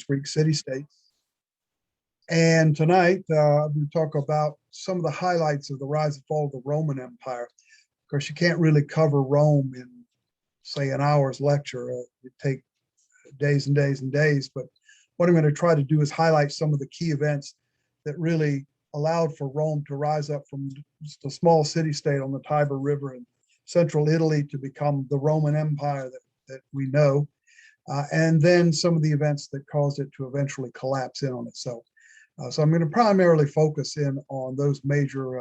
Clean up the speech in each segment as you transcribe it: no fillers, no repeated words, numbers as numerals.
Greek city-states. And tonight, we talk about some of the highlights of the rise and fall of the Roman Empire. Of course, you can't really cover Rome in, say, an hour's lecture. It'd take days and days and days. But what I'm going to try to do is highlight some of the key events that really allowed for Rome to rise up from just a small city-state on the Tiber River in central Italy to become the Roman Empire that we know. And then some of the events that caused it to eventually collapse in on itself. So I'm going to primarily focus in on those major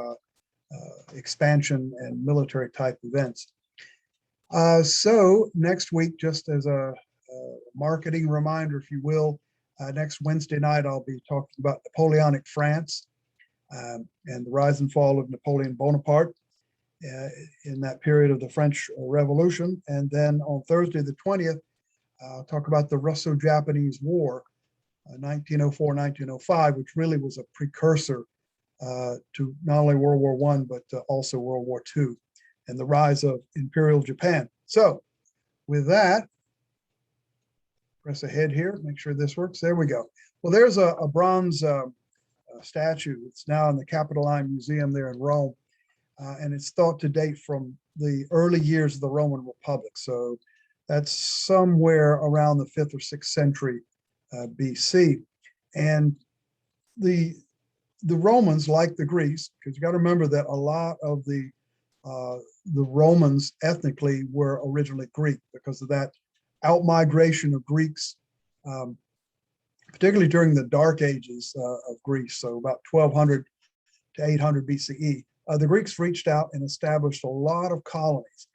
expansion and military type events. So next week, just as a marketing reminder, if you will, next Wednesday night, I'll be talking about Napoleonic France and the rise and fall of Napoleon Bonaparte in that period of the French Revolution. And then on Thursday, the 20th, I'll talk about the Russo-Japanese War, 1904-1905, which really was a precursor to not only World War I, but also World War II and the rise of Imperial Japan. So with that, press ahead here, make sure this works. There we go. Well, there's a bronze statue. It's now in the Capitoline Museum there in Rome. And it's thought to date from the early years of the Roman Republic. So that's somewhere around the 5th or 6th century BC. And the Romans, like the Greeks, because you got to remember that a lot of the Romans ethnically were originally Greek because of that outmigration of Greeks, particularly during the Dark Ages of Greece, so about 1200 to 800 BCE. The Greeks reached out and established a lot of colonies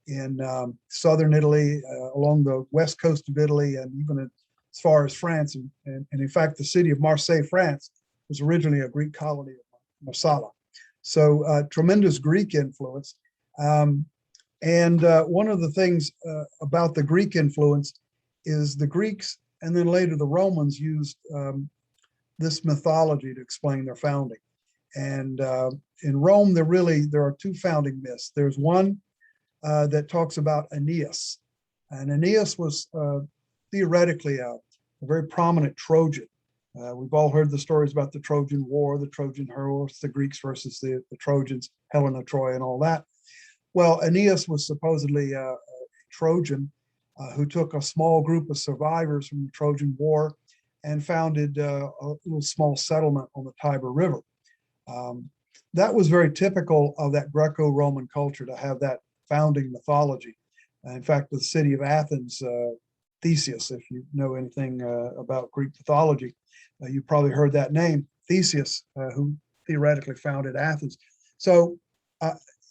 in southern Italy, along the west coast of Italy, and even as far as France. And in fact, the city of Marseille, France, was originally a Greek colony of Marsala. So tremendous Greek influence. And one of the things about the Greek influence is the Greeks and then later the Romans used this mythology to explain their founding. And in Rome, there are two founding myths. There's one that talks about Aeneas. And Aeneas was theoretically a very prominent Trojan. We've all heard the stories about the Trojan War, the Trojan horse, the Greeks versus the Trojans, Helen of Troy, and all that. Well, Aeneas was supposedly a Trojan who took a small group of survivors from the Trojan War and founded a little small settlement on the Tiber River. That was very typical of that Greco-Roman culture to have that founding mythology. In fact, the city of Athens, Theseus, if you know anything about Greek mythology, you probably heard that name, Theseus, who theoretically founded Athens. So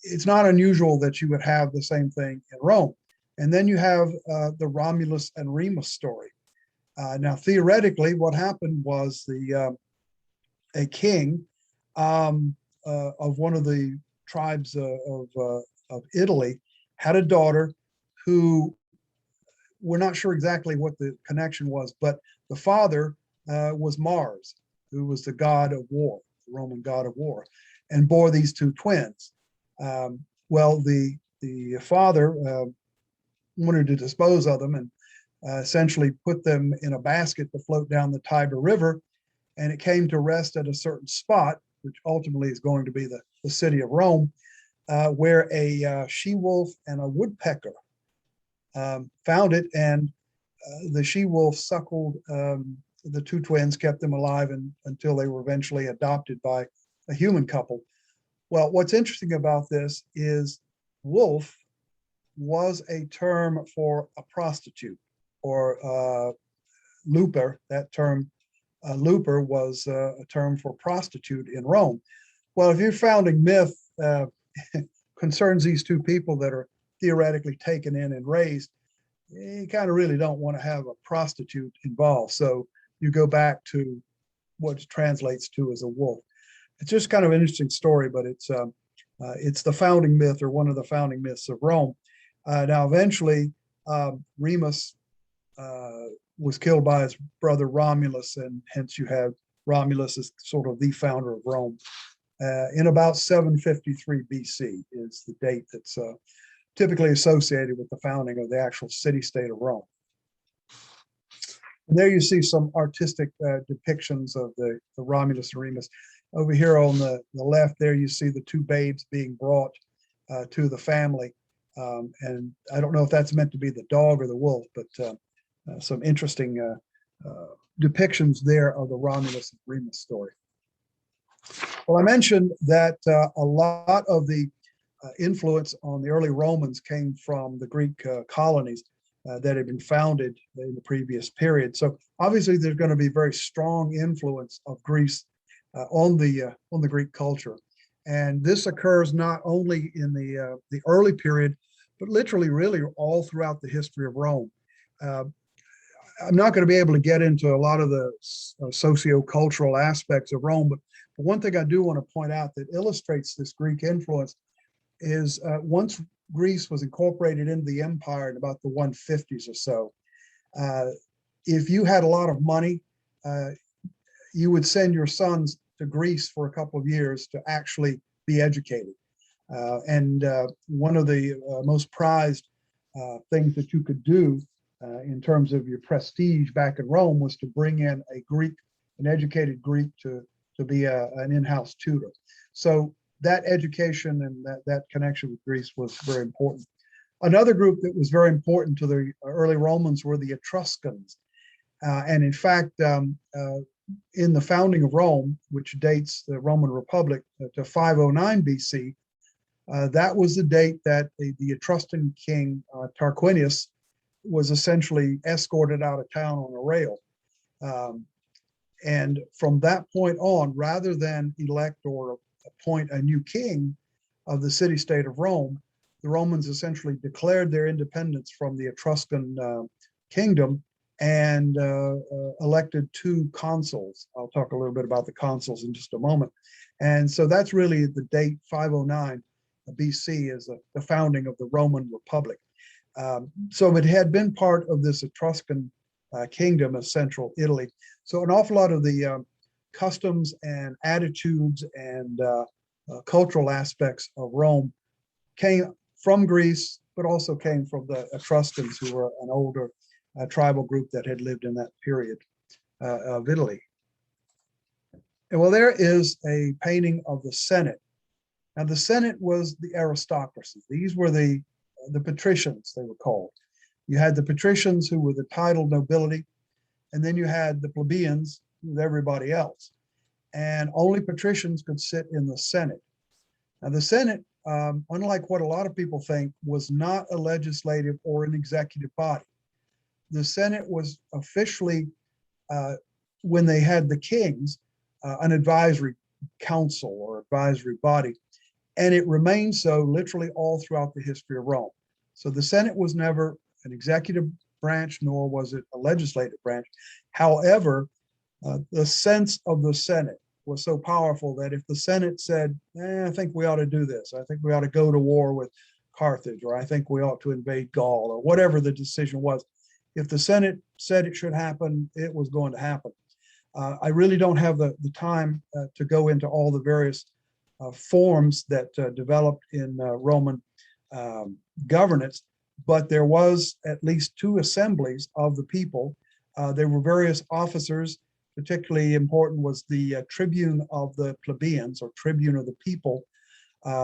it's not unusual that you would have the same thing in Rome. And then you have the Romulus and Remus story. Now, theoretically, what happened was a king of one of the tribes of Italy had a daughter who, we're not sure exactly what the connection was, but the father was Mars, who was the god of war, the Roman god of war, and bore these two twins. Well, the father wanted to dispose of them and essentially put them in a basket to float down the Tiber River, and it came to rest at a certain spot, which ultimately is going to be the city of Rome, where a she-wolf and a woodpecker found it, and the she-wolf suckled the two twins, kept them alive until they were eventually adopted by a human couple. Well, what's interesting about this is wolf was a term for a prostitute, or looper. That term, looper, was a term for prostitute in Rome. Well, if your founding myth concerns these two people that are theoretically taken in and raised, you kind of really don't want to have a prostitute involved. So you go back to what it translates to as a wolf. It's just kind of an interesting story, but it's the founding myth, or one of the founding myths of Rome. Now, eventually, Remus was killed by his brother Romulus, and hence you have Romulus as sort of the founder of Rome. In about 753 BC is the date that's typically associated with the founding of the actual city-state of Rome. And there you see some artistic depictions of the Romulus and Remus. Over here on the left there, you see the two babes being brought to the family. And I don't know if that's meant to be the dog or the wolf, but some interesting depictions there of the Romulus and Remus story. Well, I mentioned that a lot of the influence on the early Romans came from the Greek colonies that had been founded in the previous period. So obviously there's going to be very strong influence of Greece on the Greek culture. And this occurs not only in the early period, but literally really all throughout the history of Rome. I'm not going to be able to get into a lot of the socio-cultural aspects of Rome, but one thing I do want to point out that illustrates this Greek influence is once Greece was incorporated into the empire in about the 150s or so, if you had a lot of money, you would send your sons to Greece for a couple of years to actually be educated. And one of the most prized things that you could do in terms of your prestige back in Rome was to bring in an educated Greek to be an in-house tutor. So that education and that connection with Greece was very important. Another group that was very important to the early Romans were the Etruscans. And in fact, in the founding of Rome, which dates the Roman Republic to 509 BC, that was the date that the Etruscan king Tarquinius was essentially escorted out of town on a rail. And from that point on, rather than elect or appoint a new king of the city-state of Rome, the Romans essentially declared their independence from the Etruscan kingdom and elected two consuls. I'll talk a little bit about the consuls in just a moment. And so that's really the date 509 BC is the founding of the Roman Republic. So it had been part of this Etruscan kingdom of central Italy. So an awful lot of the customs and attitudes and cultural aspects of Rome came from Greece, but also came from the Etruscans, who were an older tribal group that had lived in that period of Italy. And well, there is a painting of the Senate. Now, the Senate was the aristocracy. These were the patricians, they were called. You had the patricians, who were the titled nobility, and then you had the plebeians, with everybody else. And only patricians could sit in the Senate. Now, the Senate, unlike what a lot of people think, was not a legislative or an executive body. The Senate was officially, when they had the kings, an advisory council or advisory body. And it remained so literally all throughout the history of Rome. So the Senate was never an executive branch, nor was it a legislative branch. However, the sense of the Senate was so powerful that if the Senate said, I think we ought to do this, I think we ought to go to war with Carthage, or I think we ought to invade Gaul, or whatever the decision was, if the Senate said it should happen, it was going to happen. I really don't have the time to go into all the various forms that developed in Roman governance, but there was at least two assemblies of the people. There were various officers. Particularly important was the tribune of the plebeians, or tribune of the people,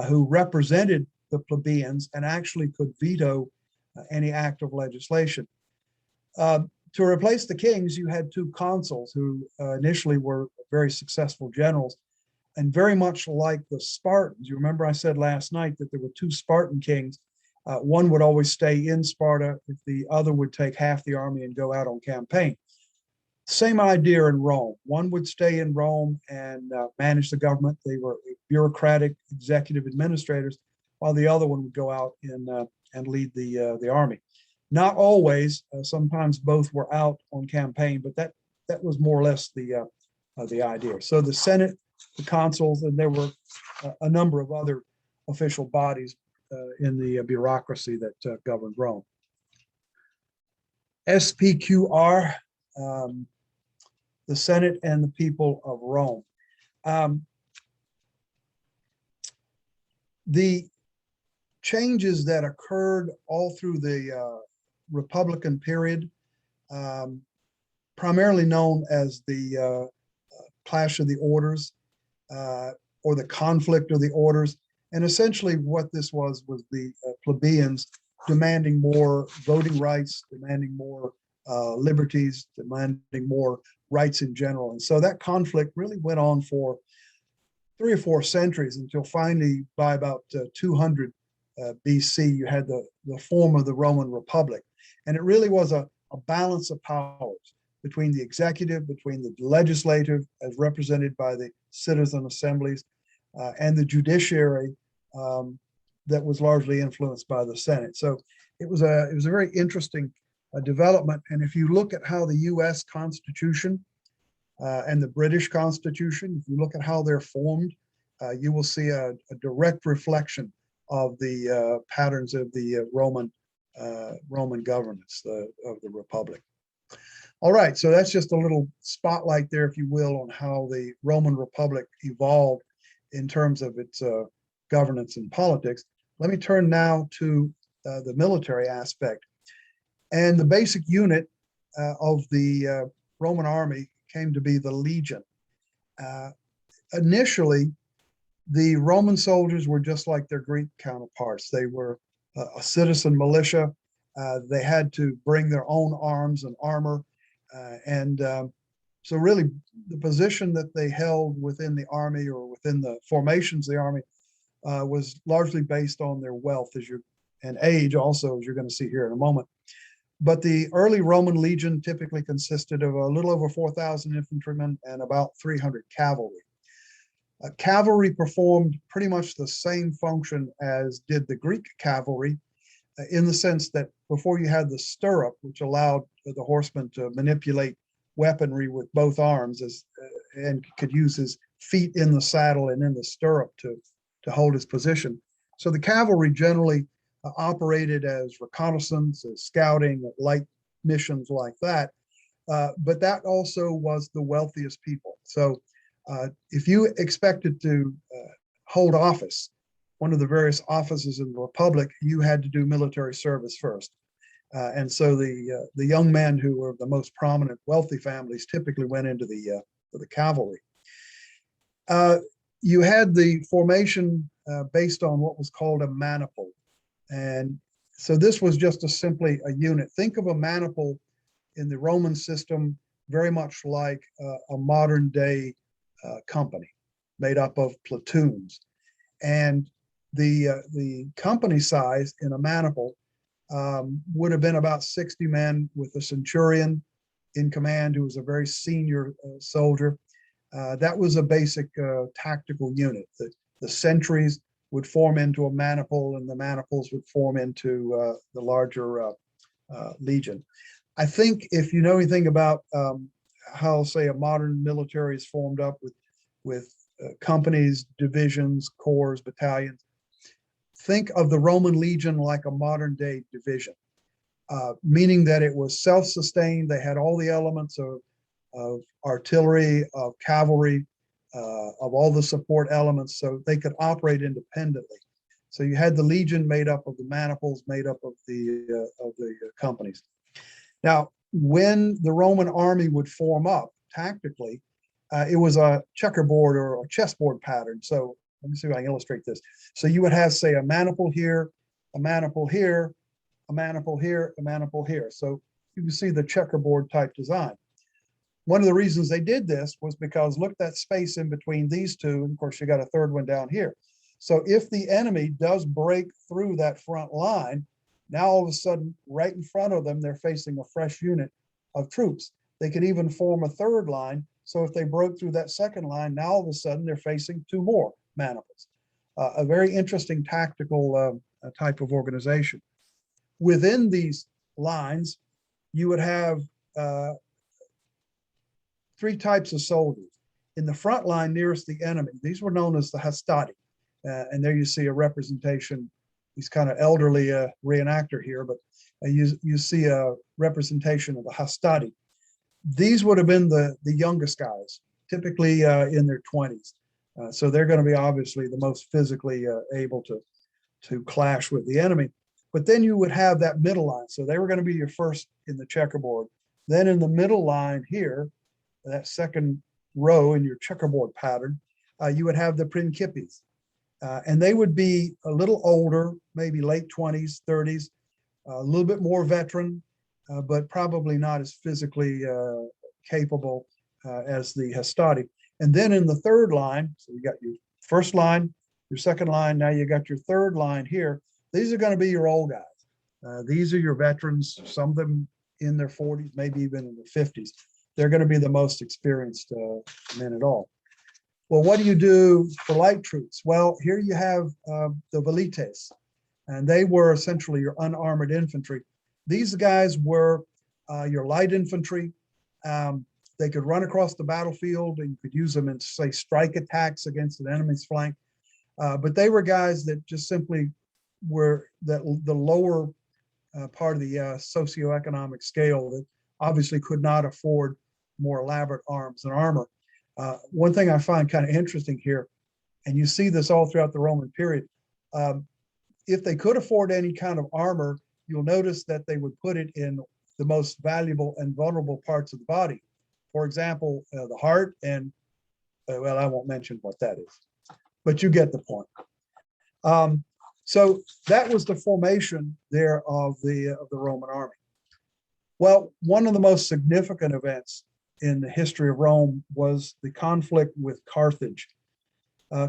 who represented the plebeians and actually could veto any act of legislation. To replace the kings, you had two consuls who initially were very successful generals, and very much like the Spartans. You remember I said last night that there were two Spartan kings. One would always stay in Sparta if the other would take half the army and go out on campaign. Same idea in Rome. One would stay in Rome and manage the government. They were bureaucratic executive administrators, while the other one would go out and lead the army. Not always. Sometimes both were out on campaign, but that was more or less the idea. So the Senate, the consuls, and there were a number of other official bodies in the bureaucracy that governed Rome. SPQR. The Senate and the people of Rome. The changes that occurred all through the Republican period primarily known as the Clash of the Orders, or the Conflict of the Orders. And essentially what this was the plebeians demanding more voting rights, demanding more liberties, demanding more rights in general. And so that conflict really went on for 3 or 4 centuries until finally by about 200 BC, you had the form of the Roman Republic. And it really was a balance of powers between the executive, between the legislative, as represented by the citizen assemblies, and the judiciary, that was largely influenced by the Senate. So it was a very interesting development. And if you look at how the U.S. Constitution and the British Constitution, if you look at how they're formed, you will see a direct reflection of the patterns of the Roman governance of the Republic. All right, so that's just a little spotlight there, if you will, on how the Roman Republic evolved in terms of its governance and politics. Let me turn now to the military aspect. And the basic unit of the Roman army came to be the legion. Initially, the Roman soldiers were just like their Greek counterparts. They were a citizen militia. They had to bring their own arms and armor. So really the position that they held within the army or within the formations of the army was largely based on their wealth and age also, as you're going to see here in a moment. But the early Roman legion typically consisted of a little over 4,000 infantrymen and about 300 cavalry. Cavalry performed pretty much the same function as did the Greek cavalry, in the sense that before you had the stirrup, which allowed the horseman to manipulate weaponry with both arms and could use his feet in the saddle and in the stirrup to hold his position. So the cavalry generally operated as reconnaissance, as scouting, light missions like that. But that also was the wealthiest people. So if you expected to hold office, one of the various offices in the Republic, you had to do military service first. And so the young men who were the most prominent wealthy families typically went into the cavalry. You had the formation based on what was called a maniple. And so this was just simply a unit. Think of a maniple in the Roman system very much like a modern day company made up of platoons. And the company size in a maniple would have been about 60 men, with a centurion in command who was a very senior soldier. That was a basic tactical unit. The sentries would form into a maniple, and the maniples would form into the larger legion. I think if you know anything about how, say, a modern military is formed up with companies, divisions, corps, battalions, think of the Roman legion like a modern day division, meaning that it was self-sustained. They had all the elements of artillery, of cavalry, of all the support elements, so they could operate independently. So you had the legion made up of the maniples, made up of the companies. Now, when the Roman army would form up tactically, it was a checkerboard or a chessboard pattern. So let me see if I can illustrate this. So you would have, say, a maniple here, a maniple here, a maniple here, a maniple here. So you can see the checkerboard type design. One of the reasons they did this was because look at that space in between these two. And of course, you got a third one down here. So if the enemy does break through that front line, now all of a sudden, right in front of them, they're facing a fresh unit of troops. They could even form a third line. So if they broke through that second line, now all of a sudden they're facing 2 more maniples. A very interesting tactical type of organization. Within these lines, you would have 3 types of soldiers. In the front line nearest the enemy, these were known as the hastati. And there you see a representation. He's kind of elderly reenactor here, but you see a representation of the hastati. These would have been the youngest guys, typically in their 20s. So they're going to be obviously the most physically able to clash with the enemy. But then you would have that middle line. So they were going to be your first in the checkerboard. Then in the middle line here, that second row in your checkerboard pattern, you would have the Principes. And they would be a little older, maybe late 20s, 30s, a little bit more veteran, but probably not as physically capable as the Hastati. And then in the third line, so you got your first line, your second line, now you got your third line here. These are going to be your old guys. These are your veterans, some of them in their 40s, maybe even in their 50s. They're going to be the most experienced men at all. Well, what do you do for light troops? Well, here you have the Velites, and they were essentially your unarmored infantry. These guys were your light infantry. They could run across the battlefield, and you could use them in, say, strike attacks against an enemy's flank. But they were guys that just simply were the lower part of the socioeconomic scale that obviously could not afford more elaborate arms and armor. One thing I find kind of interesting here, and you see this all throughout the Roman period, if they could afford any kind of armor, you'll notice that they would put it in the most valuable and vulnerable parts of the body. For example, the heart and, well, I won't mention what that is, but you get the point. So that was the formation there of the Roman army. Well, one of the most significant events in the history of Rome was the conflict with Carthage.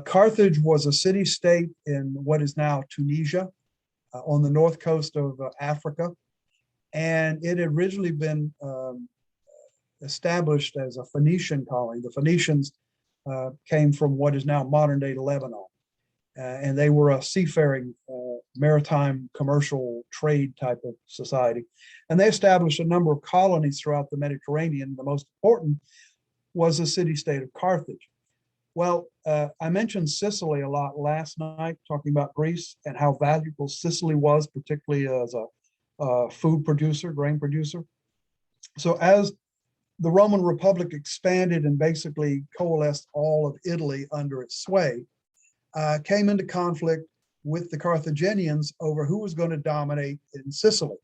Carthage was a city-state in what is now Tunisia, on the north coast of Africa, and it had originally been established as a Phoenician colony. The Phoenicians came from what is now modern-day Lebanon, and they were a seafaring, maritime commercial trade type of society. And they established a number of colonies throughout the Mediterranean. The most important was the city-state of Carthage. Well, I mentioned Sicily a lot last night, talking about Greece and how valuable Sicily was, particularly as a food producer, grain producer. So as the Roman Republic expanded and basically coalesced all of Italy under its sway, came into conflict with the Carthaginians over who was going to dominate in Sicily.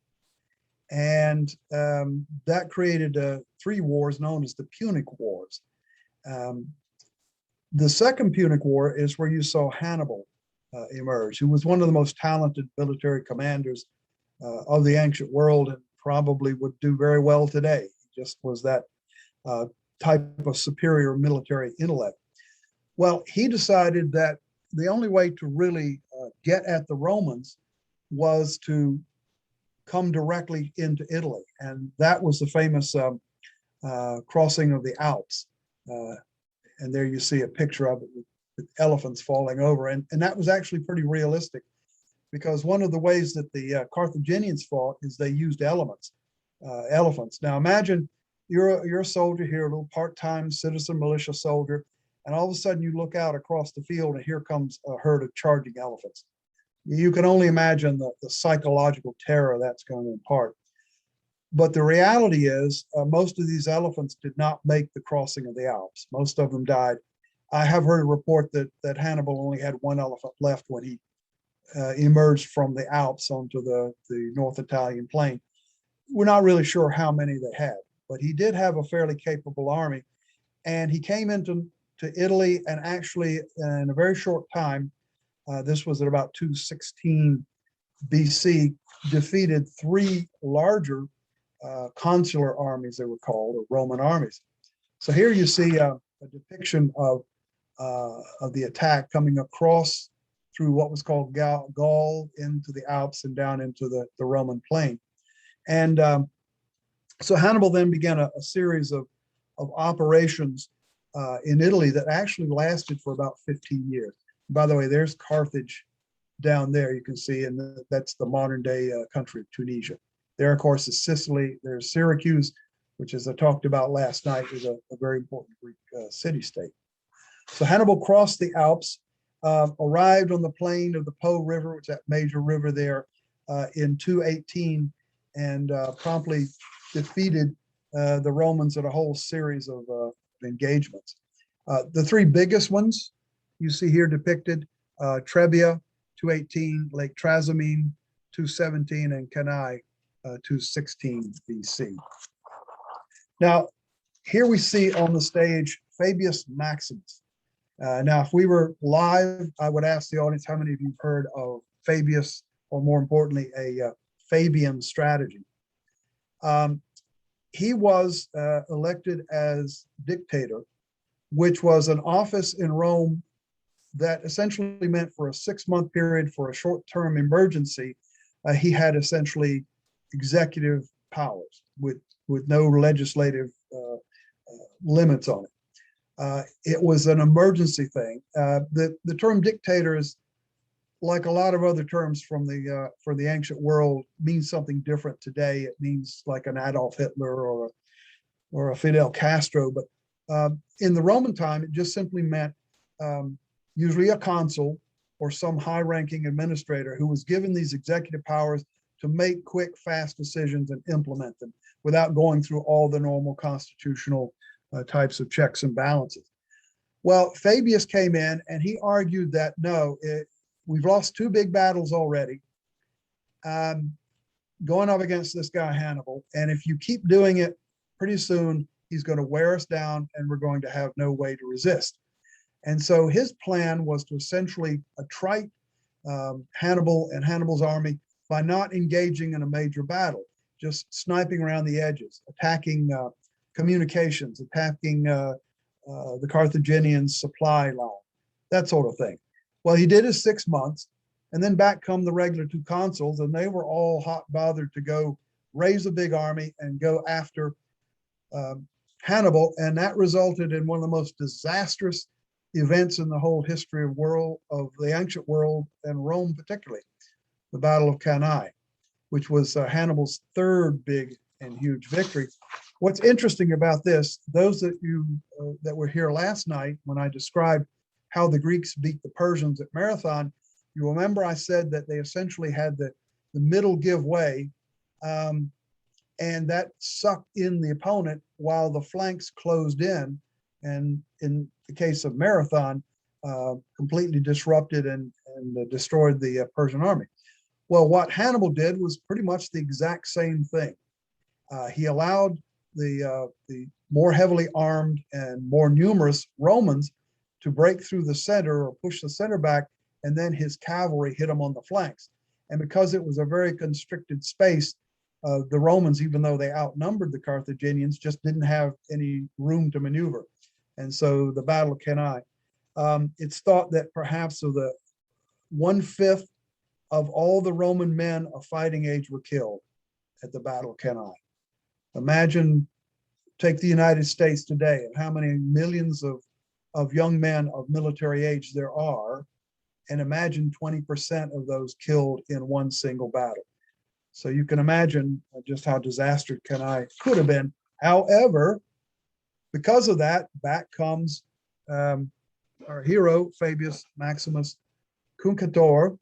And that created 3 wars known as the Punic Wars. The Second Punic War is where you saw Hannibal emerge, who was one of the most talented military commanders of the ancient world and probably would do very well today. He just was that type of superior military intellect. Well, he decided that the only way to really get at the Romans was to come directly into Italy. And that was the famous crossing of the Alps. And there you see a picture of it with elephants falling over. And that was actually pretty realistic, because one of the ways that the Carthaginians fought is they used elephants. Now imagine you're a soldier here, a little part-time citizen militia soldier, and all of a sudden you look out across the field and here comes a herd of charging elephants. You can only imagine the psychological terror that's going to impart. But the reality is most of these elephants did not make the crossing of the Alps. Most of them died. I have heard a report that Hannibal only had 1 elephant left when he emerged from the Alps onto the North Italian plain. We're not really sure how many they had, but he did have a fairly capable army. And he came into Italy, and actually in a very short time, this was at about 216 BC, defeated 3 larger consular armies, they were called, or Roman armies. So here you see a depiction of the attack coming across through what was called Gaul into the Alps and down into the Roman plain. And so Hannibal then began a series of operations in Italy that actually lasted for about 15 years. By the way, there's Carthage down there, you can see, and that's the modern day country of Tunisia. There, of course, is Sicily. There's Syracuse, which, as I talked about last night, is a very important Greek city-state. So Hannibal crossed the Alps, arrived on the plain of the Po River, which is that major river there, in 218, and promptly defeated the Romans in a whole series of engagements. The 3 biggest ones you see here depicted: Trebia, 218, Lake Trasimene, 217, and Canai, 216 BC. Now, here we see on the stage Fabius Maximus. Now, if we were live, I would ask the audience how many of you have heard of Fabius, or more importantly, a Fabian strategy. He was elected as dictator, which was an office in Rome that essentially meant for a 6-month period, for a short-term emergency, he had essentially executive powers with no legislative limits on it. It was an emergency thing. The term dictator is, like a lot of other terms from for the ancient world, means something different today. It means like an Adolf Hitler or a Fidel Castro, but in the Roman time, it just simply meant usually a consul or some high-ranking administrator who was given these executive powers to make quick, fast decisions and implement them without going through all the normal constitutional types of checks and balances. Well, Fabius came in and he argued that no, we've lost 2 big battles already, going up against this guy Hannibal, and if you keep doing it, pretty soon he's going to wear us down and we're going to have no way to resist. And so his plan was to essentially attrite Hannibal and Hannibal's army by not engaging in a major battle, just sniping around the edges, attacking communications, attacking the Carthaginian supply line, that sort of thing. Well, he did his 6 months, and then back come the regular 2 consuls, and they were all hot bothered to go raise a big army and go after Hannibal, and that resulted in one of the most disastrous events in the whole history of the ancient world, and Rome particularly, the Battle of Canai, which was Hannibal's 3rd big and huge victory. What's interesting about this, those that that were here last night when I described how the Greeks beat the Persians at Marathon, you remember I said that they essentially had the middle give way, and that sucked in the opponent while the flanks closed in, and in the case of Marathon, completely disrupted and destroyed the Persian army. Well, what Hannibal did was pretty much the exact same thing. He allowed the more heavily armed and more numerous Romans to break through the center or push the center back, and then his cavalry hit them on the flanks. And because it was a very constricted space, the Romans, even though they outnumbered the Carthaginians, just didn't have any room to maneuver. And so the Battle of Canai, it's thought that perhaps of the 1/5 of all the Roman men of fighting age were killed at the Battle of Canai. Imagine, take the United States today and how many millions of young men of military age there are, and imagine 20% of those killed in one single battle. So you can imagine just how disastrous Canai could have been. However, because of that, back comes our hero, Fabius Maximus Cunctator,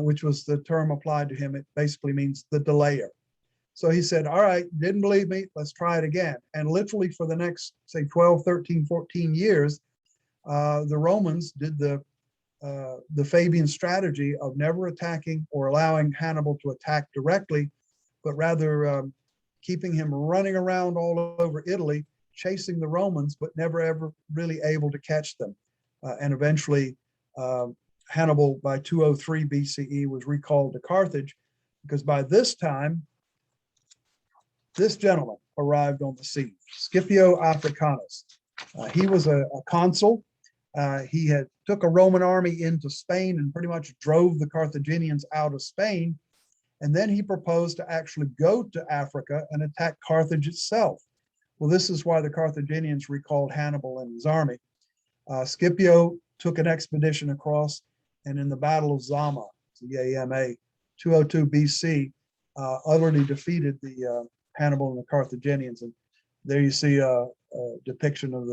which was the term applied to him. It basically means the delayer. So he said, all right, didn't believe me, let's try it again. And literally for the next, say, 12, 13, 14 years, the Romans did the Fabian strategy of never attacking or allowing Hannibal to attack directly, but rather keeping him running around all over Italy, chasing the Romans, but never ever really able to catch them. And eventually Hannibal, by 203 BCE, was recalled to Carthage, because by this time, this gentleman arrived on the scene, Scipio Africanus. He was a consul. He had took a Roman army into Spain and pretty much drove the Carthaginians out of Spain. And then he proposed to actually go to Africa and attack Carthage itself. Well, this is why the Carthaginians recalled Hannibal and his army. Scipio took an expedition across, and in the Battle of Zama, Z-A-M-A, 202 BC, utterly defeated the Hannibal and the Carthaginians. And there you see a depiction of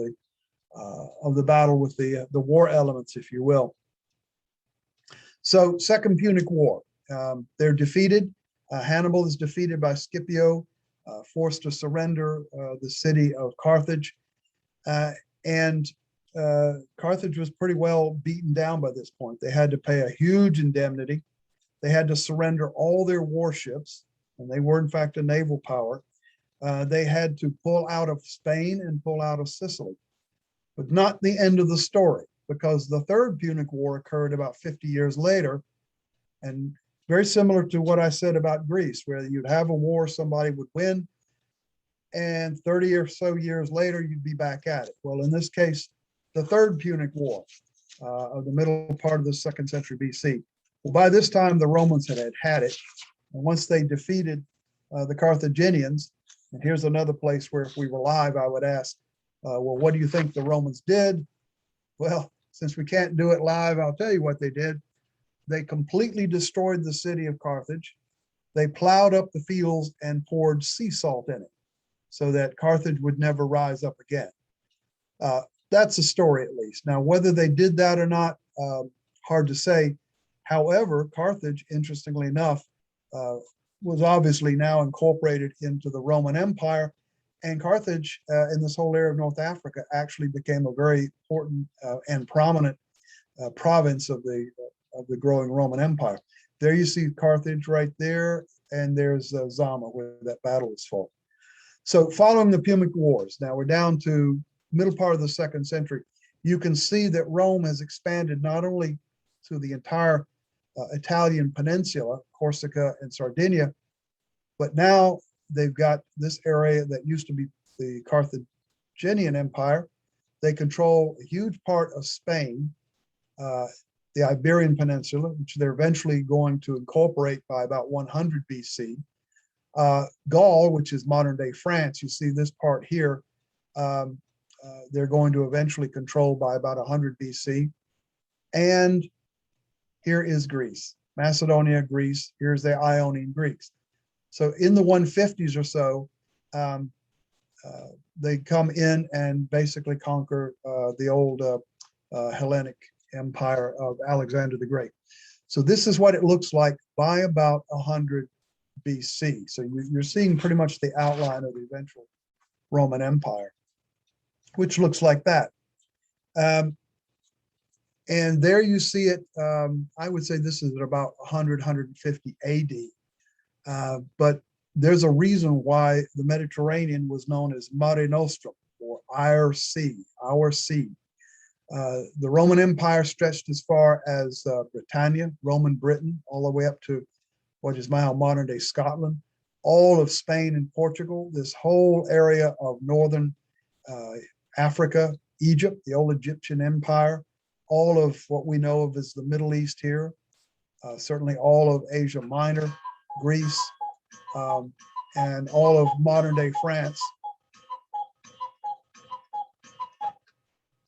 the battle with the war elements, if you will. So, Second Punic War. They're defeated. Hannibal is defeated by Scipio, forced to surrender the city of Carthage. And Carthage was pretty well beaten down by this point. They had to pay a huge indemnity. They had to surrender all their warships, and they were in fact a naval power. They had to pull out of Spain and pull out of Sicily, but not the end of the story, because the Third Punic War occurred about 50 years later, and very similar to what I said about Greece, where you'd have a war, somebody would win, and 30 or so years later, you'd be back at it. Well, in this case, the Third Punic War of the middle part of the 2nd century BC. Well, by this time, the Romans had it. And once they defeated the Carthaginians, and here's another place where if we were live, I would ask, well, what do you think the Romans did? Well, since we can't do it live, I'll tell you what they did. They completely destroyed the city of Carthage. They plowed up the fields and poured sea salt in it so that Carthage would never rise up again. That's a story, at least. Now, whether they did that or not, hard to say. However, Carthage, interestingly enough, was obviously now incorporated into the Roman Empire, and Carthage in this whole area of North Africa actually became a very important and prominent province of the growing Roman Empire. There you see Carthage right there, and there's Zama where that battle was fought. So following the Punic Wars, now we're down to middle part of the 2nd century. You can see that Rome has expanded not only to the entire Italian peninsula, Corsica and Sardinia, but now they've got this area that used to be the Carthaginian Empire. They control a huge part of Spain, the Iberian Peninsula, which they're eventually going to incorporate by about 100 BC. Gaul, which is modern day France, you see this part here, they're going to eventually control by about 100 BC. And here is Greece, Macedonia, Greece, here's the Ionian Greeks. So in the 150s or so, they come in and basically conquer the old Hellenic Empire of Alexander the Great. So this is what it looks like by about 100 BC. So you're seeing pretty much the outline of the eventual Roman Empire, which looks like that. And there you see it, I would say this is at about 100, 150 AD. But there's a reason why the Mediterranean was known as Mare Nostrum, or our sea, our sea. The Roman Empire stretched as far as Britannia, Roman Britain, all the way up to what is now modern day Scotland, all of Spain and Portugal, this whole area of northern Africa, Egypt, the old Egyptian Empire, all of what we know of as the Middle East here, certainly all of Asia Minor, Greece, and all of modern day France.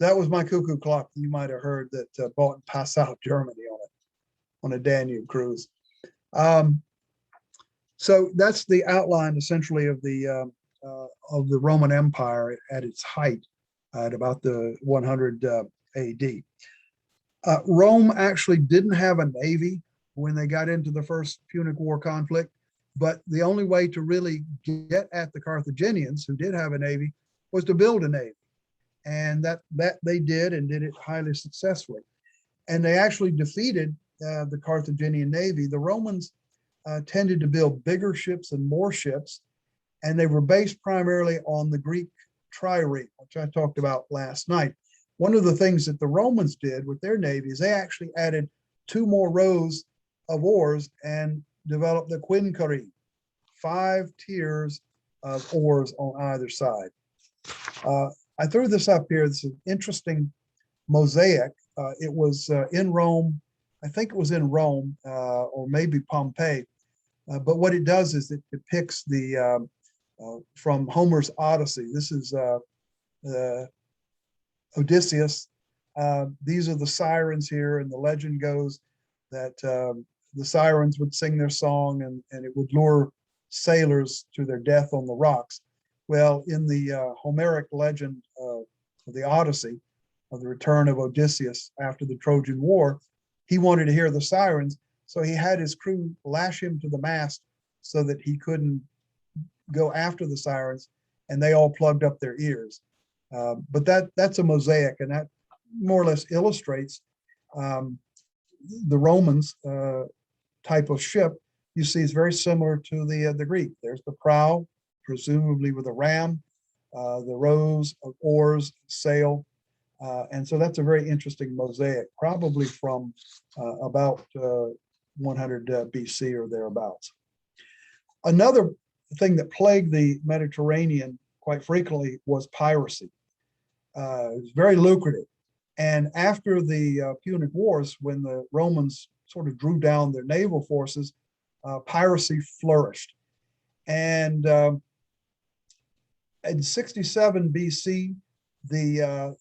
That was my cuckoo clock you might have heard that bought in Passau, Germany on a Danube cruise. So that's the outline essentially of the Roman Empire at its height at about the 100 AD. Rome actually didn't have a navy when they got into the First Punic War conflict, but the only way to really get at the Carthaginians, who did have a navy, was to build a navy. And that they did, and did it highly successfully. And they actually defeated the Carthaginian navy. The Romans tended to build bigger ships and more ships, and they were based primarily on the Greek trireme, which I talked about last night. One of the things that the Romans did with their navies, they actually added 2 more rows of oars and developed the quinquereme, 5 tiers of oars on either side. I threw this up here. This is an interesting mosaic. It was in Rome. I think it was in Rome or maybe Pompeii. But what it does is it depicts the from Homer's Odyssey. This is Odysseus. These are the sirens here, and the legend goes that the sirens would sing their song, and it would lure sailors to their death on the rocks. Well, in the Homeric legend of the Odyssey, of the return of Odysseus after the Trojan War, he wanted to hear the sirens, so he had his crew lash him to the mast so that he couldn't go after the sirens, and they all plugged up their ears. But that's a mosaic, and that more or less illustrates the Romans' type of ship. You see, it's very similar to the Greek. There's the prow, presumably with a ram, the rows of oars, sail. And so that's a very interesting mosaic, probably from about 100 BC or thereabouts. Another thing that plagued the Mediterranean quite frequently was piracy. It was very lucrative. And after the Punic Wars, when the Romans sort of drew down their naval forces, piracy flourished. And in 67 BC, the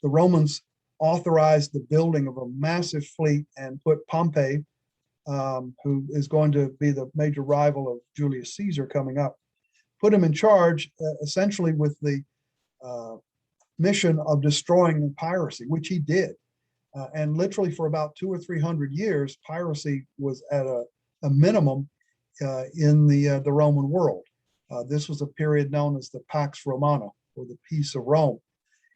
Romans authorized the building of a massive fleet and put Pompey, who is going to be the major rival of Julius Caesar coming up, put him in charge essentially with the mission of destroying piracy, which he did. And literally for about 200 or 300 years, piracy was at a minimum in the Roman world. This was a period known as the Pax Romana, or the Peace of Rome.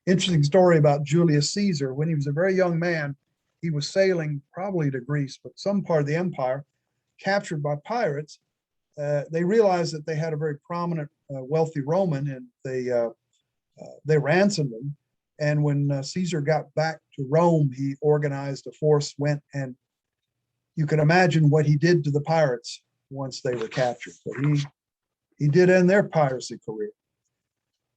Interesting story about Julius Caesar. When he was a very young man, he was sailing probably to Greece, but some part of the empire, captured by pirates. They realized that they had a very prominent, wealthy Roman, and they ransomed him. And when Caesar got back to Rome, he organized a force, went, and you can imagine what he did to the pirates once they were captured. But he did end their piracy career.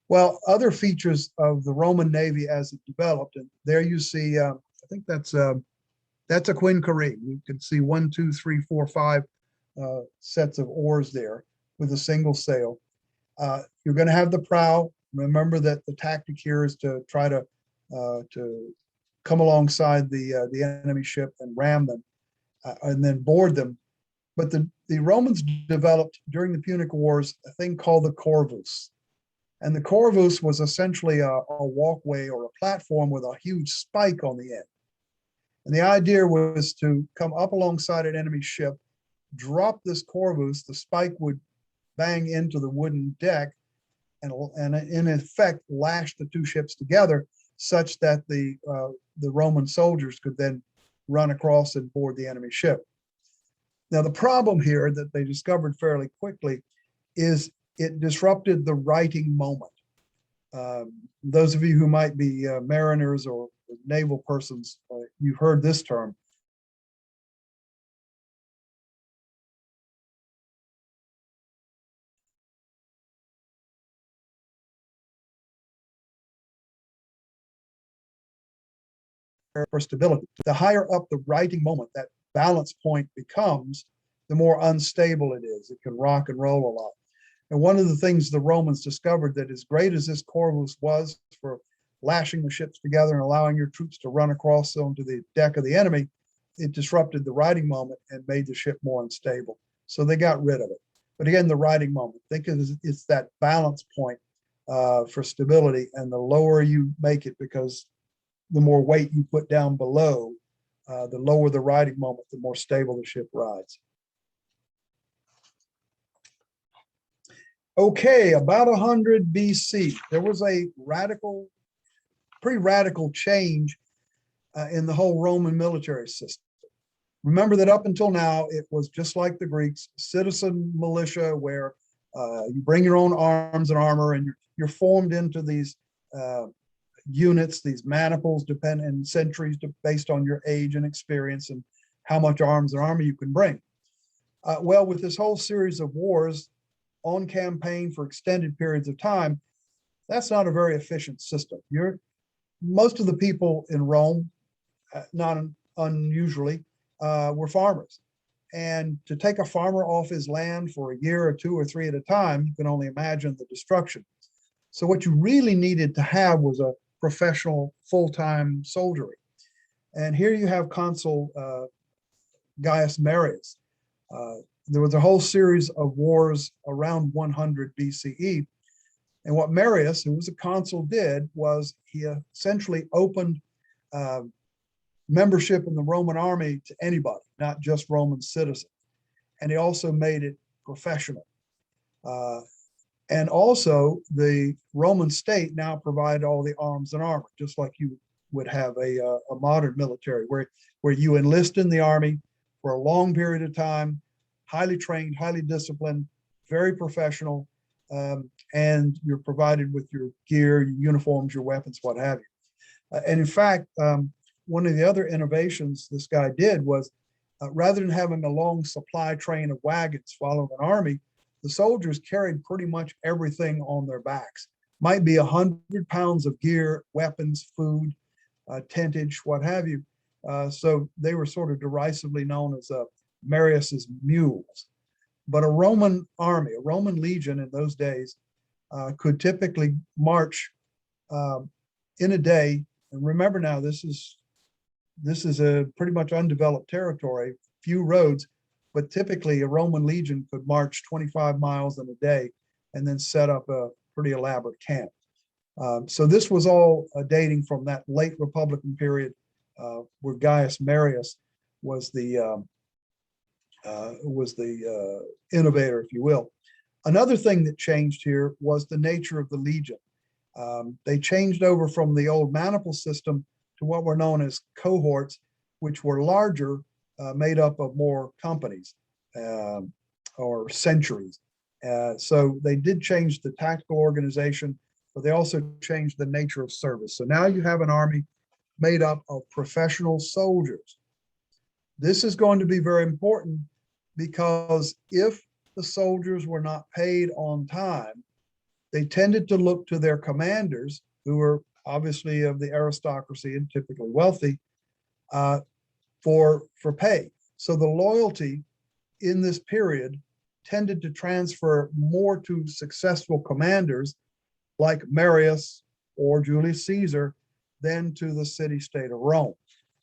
Well, other features of the Roman Navy as it developed, and there you see, I think that's a Queen Carene. You can see 1, 2, 3, 4, 5 sets of oars there with a single sail. You're going to have the prow. Remember that the tactic here is to try to come alongside the enemy ship and ram them and then board them. But the Romans developed during the Punic Wars a thing called the Corvus. And the Corvus was essentially a walkway or a platform with a huge spike on the end. And the idea was to come up alongside an enemy ship, drop this Corvus, the spike would bang into the wooden deck, and in effect lash the two ships together such that the Roman soldiers could then run across and board the enemy ship. Now, the problem here that they discovered fairly quickly is it disrupted the righting moment. Those of you who might be mariners or naval persons, you've heard this term. For stability. The higher up the righting moment, that balance point becomes, the more unstable it is. It can rock and roll a lot. And one of the things the Romans discovered, that as great as this Corvus was for lashing the ships together and allowing your troops to run across onto the deck of the enemy, it disrupted the righting moment and made the ship more unstable. So they got rid of it. But again, the righting moment, think of it as it's that balance point for stability, and the lower you make it, because the more weight you put down below, the lower the righting moment, the more stable the ship rides. Okay, about 100 BC, there was a pretty radical change in the whole Roman military system. Remember that up until now, it was just like the Greeks, citizen militia, where you bring your own arms and armor, and you're formed into these units, these maniples, dependent centuries based on your age and experience and how much arms and armor you can bring. Well, with this whole series of wars on campaign for extended periods of time, that's not a very efficient system. Most of the people in Rome, not unusually, were farmers. And to take a farmer off his land for a year or 2 or 3 at a time, you can only imagine the destruction. So what you really needed to have was a professional full-time soldiery. And here you have Consul Gaius Marius. There was a whole series of wars around 100 BCE. And what Marius, who was a consul, did was he essentially opened membership in the Roman army to anybody, not just Roman citizens. And he also made it professional. And also, the Roman state now provided all the arms and armor, just like you would have a modern military, where you enlist in the army for a long period of time, highly trained, highly disciplined, very professional, and you're provided with your gear, your uniforms, your weapons, what have you. And in fact, one of the other innovations this guy did was rather than having a long supply train of wagons following an army, the soldiers carried pretty much everything on their backs. Might be 100 pounds of gear, weapons, food, tentage, what have you. So they were sort of derisively known as Marius's mules. But a Roman army, a Roman legion in those days, could typically march in a day. And remember now, this is a pretty much undeveloped territory, few roads, but typically a Roman legion could march 25 miles in a day and then set up a pretty elaborate camp. So this was all dating from that late Republican period where Gaius Marius was the innovator, if you will. Another thing that changed here was the nature of the legion. They changed over from the old maniple system to what were known as cohorts, which were larger, made up of more companies or centuries. So they did change the tactical organization, but they also changed the nature of service. So now you have an army made up of professional soldiers. This is going to be very important because if the soldiers were not paid on time, they tended to look to their commanders, who were obviously of the aristocracy and typically wealthy, for pay. So the loyalty in this period tended to transfer more to successful commanders like Marius or Julius Caesar than to the city-state of Rome.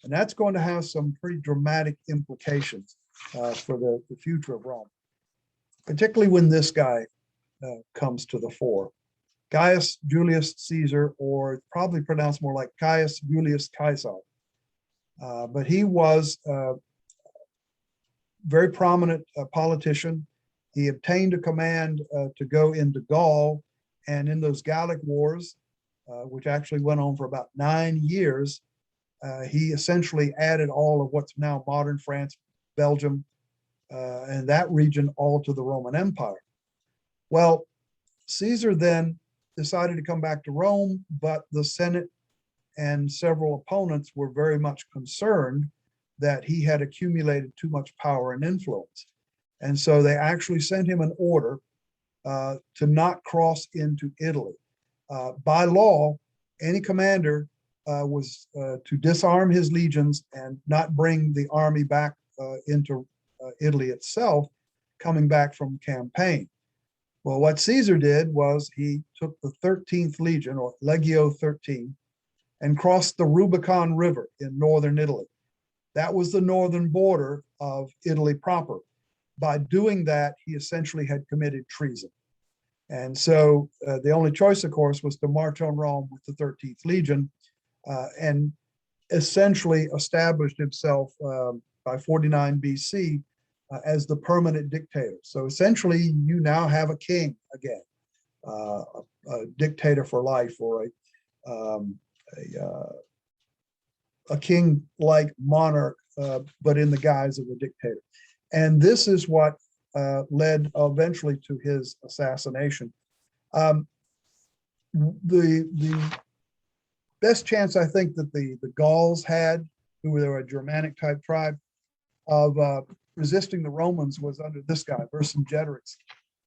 And that's going to have some pretty dramatic implications for the future of Rome, particularly when this guy comes to the fore. Gaius Julius Caesar, or probably pronounced more like Caius Julius Caesar. But he was a very prominent politician. He obtained a command to go into Gaul, and in those Gallic Wars, which actually went on for about 9 years, he essentially added all of what's now modern France, Belgium, and that region all to the Roman Empire. Well, Caesar then decided to come back to Rome, but the Senate and several opponents were very much concerned that he had accumulated too much power and influence. And so they actually sent him an order to not cross into Italy. By law, any commander was to disarm his legions and not bring the army back into Italy itself, coming back from campaign. Well, what Caesar did was he took the 13th Legion, or Legio 13, and crossed the Rubicon River in northern Italy. That was the northern border of Italy proper. By doing that, he essentially had committed treason. And so the only choice, of course, was to march on Rome with the 13th Legion and essentially established himself by 49 BC as the permanent dictator. So essentially, you now have a king again, a dictator for life, or a king-like monarch, but in the guise of a dictator. And this is what led eventually to his assassination. The best chance I think that the Gauls had, who were a Germanic type tribe, of resisting the Romans was under this guy, Vercingetorix.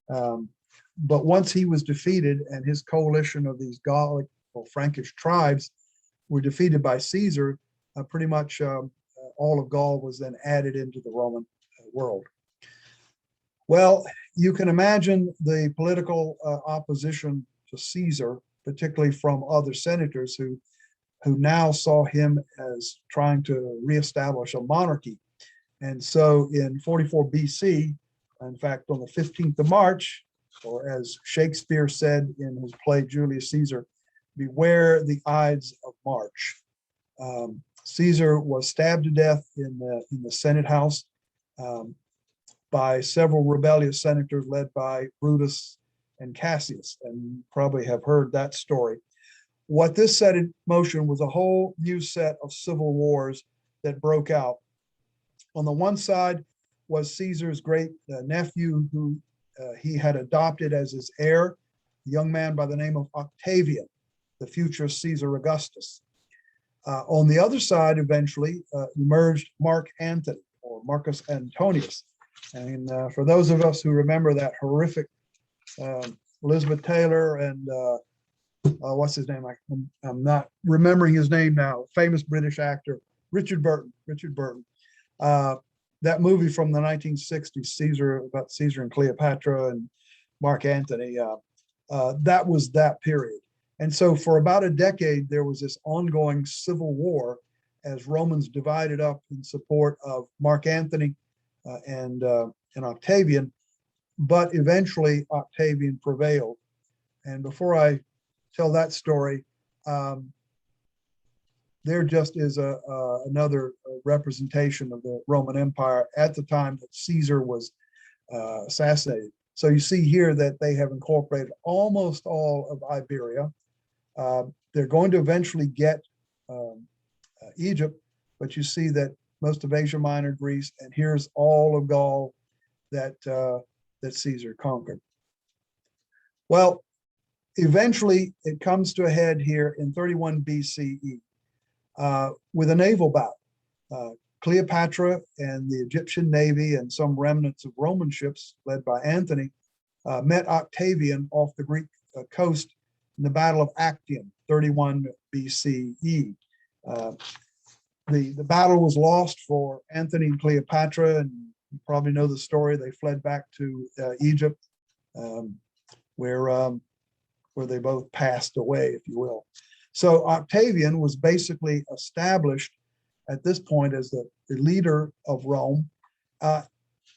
But once he was defeated and his coalition of these Gallic or Frankish tribes were defeated by Caesar, pretty much all of Gaul was then added into the Roman world. Well, you can imagine the political opposition to Caesar, particularly from other senators who now saw him as trying to reestablish a monarchy. And so in 44 BC, in fact, on the 15th of March, or as Shakespeare said in his play Julius Caesar, beware the Ides of March. Caesar was stabbed to death in the Senate House by several rebellious senators led by Brutus and Cassius, and you probably have heard that story. What this set in motion was a whole new set of civil wars that broke out. On the one side was Caesar's great nephew, who he had adopted as his heir a young man by the name of Octavian, the future Caesar Augustus. On the other side, eventually emerged Mark Antony, or Marcus Antonius. And for those of us who remember that horrific Elizabeth Taylor and what's his name? I'm not remembering his name now. Famous British actor, Richard Burton. That movie from the 1960s, Caesar, about Caesar and Cleopatra and Mark Antony, that was that period. And so for about a decade, there was this ongoing civil war as Romans divided up in support of Mark Antony and Octavian, but eventually Octavian prevailed. And before I tell that story, there just is another representation of the Roman Empire at the time that Caesar was assassinated. So you see here that they have incorporated almost all of Iberia. They're going to eventually get Egypt, but you see that most of Asia Minor, Greece, and here's all of Gaul that Caesar conquered. Well, eventually it comes to a head here in 31 BCE with a naval bout. Cleopatra and the Egyptian navy and some remnants of Roman ships led by Antony met Octavian off the Greek coast in the Battle of Actium, 31 BCE. The battle was lost for Antony and Cleopatra, and you probably know the story. They fled back to Egypt, where they both passed away, if you will. So Octavian was basically established at this point as the leader of Rome.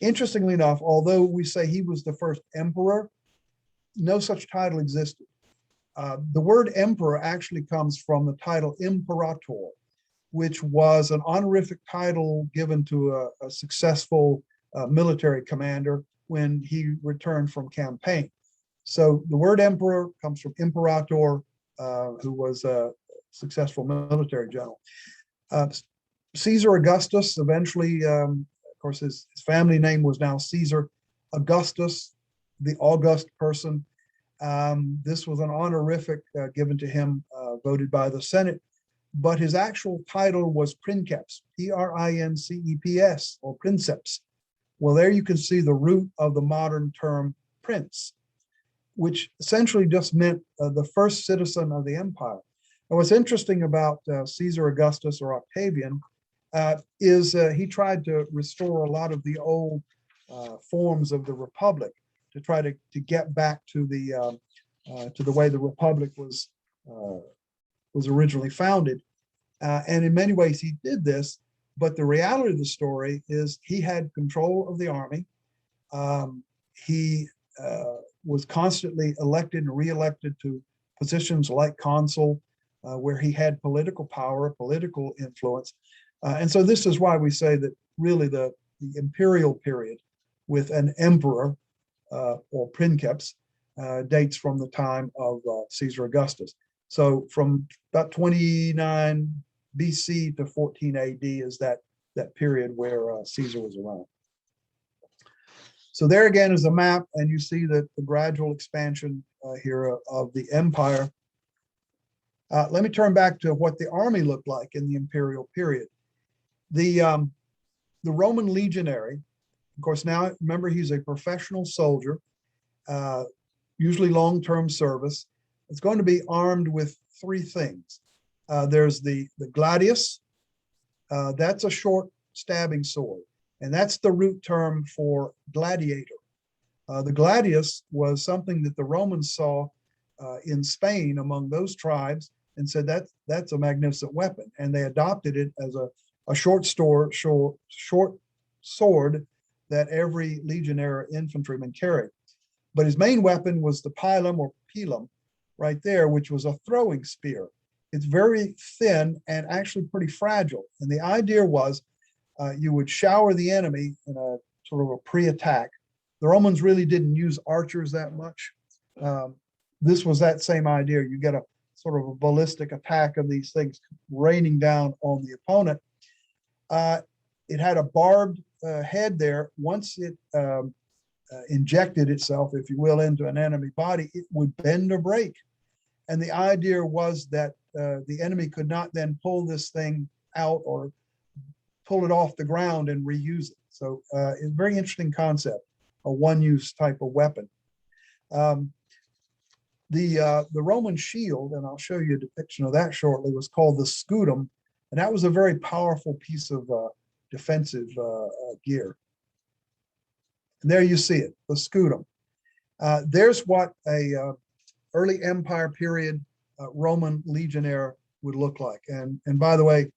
Interestingly enough, although we say he was the first emperor, no such title existed. The word emperor actually comes from the title imperator, which was an honorific title given to a successful military commander when he returned from campaign. So the word emperor comes from imperator, who was a successful military general. Caesar Augustus eventually, of course, his family name was now Caesar Augustus, the august person. This was an honorific given to him, voted by the Senate, but his actual title was princeps, Princeps, or princeps. Well, there you can see the root of the modern term prince, which essentially just meant the first citizen of the empire. And what's interesting about Caesar Augustus, or Octavian, is he tried to restore a lot of the old forms of the republic to try to get back to the way the republic was originally founded. And in many ways he did this, but the reality of the story is he had control of the army. He was constantly elected and reelected to positions like consul, where he had political power, political influence. And so this is why we say that really the imperial period with an emperor or princeps dates from the time of Caesar Augustus. So from about 29 BC to 14 AD is that period where Caesar was around. So there again is a map, and you see that the gradual expansion here of the empire. Let me turn back to what the army looked like in the imperial period. The Roman legionary, of course, now remember he's a professional soldier, usually long-term service. It's going to be armed with three things. There's the gladius. That's a short stabbing sword, and that's the root term for gladiator. The gladius was something that the Romans saw in Spain among those tribes and said that's a magnificent weapon, and they adopted it as a short sword that every legionnaire infantryman carried. But his main weapon was the pilum or pilum right there, which was a throwing spear. It's very thin and actually pretty fragile. And the idea was you would shower the enemy in a sort of a pre-attack. The Romans really didn't use archers that much. This was that same idea. You get a sort of a ballistic attack of these things raining down on the opponent. It had a barbed head there. Once it injected itself, if you will, into an enemy body, it would bend or break. And the idea was that the enemy could not then pull this thing out or pull it off the ground and reuse it. So it's a very interesting concept, a one-use type of weapon. The Roman shield, and I'll show you a depiction of that shortly, was called the scutum, and that was a very powerful piece of defensive gear. And there you see it, the scutum. There's what a early empire period Roman legionnaire would look like. And by the way,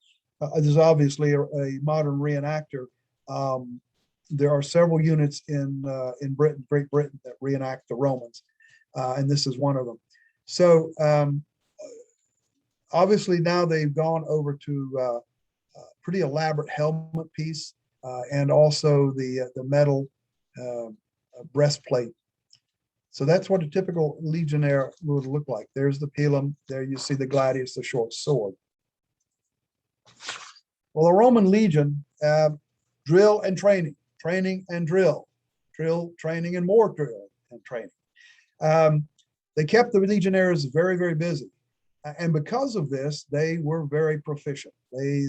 there's obviously a modern reenactor. There are several units in Britain, Great Britain, that reenact the Romans, and this is one of them. So obviously now they've gone over to a pretty elaborate helmet piece and also the metal breastplate. So that's what a typical legionnaire would look like. There's the pilum. There you see the gladius, the short sword. Well, the Roman legion, drill and training, training and drill, drill, training, and more drill and training. They kept the legionnaires very, very busy. And because of this, they were very proficient. They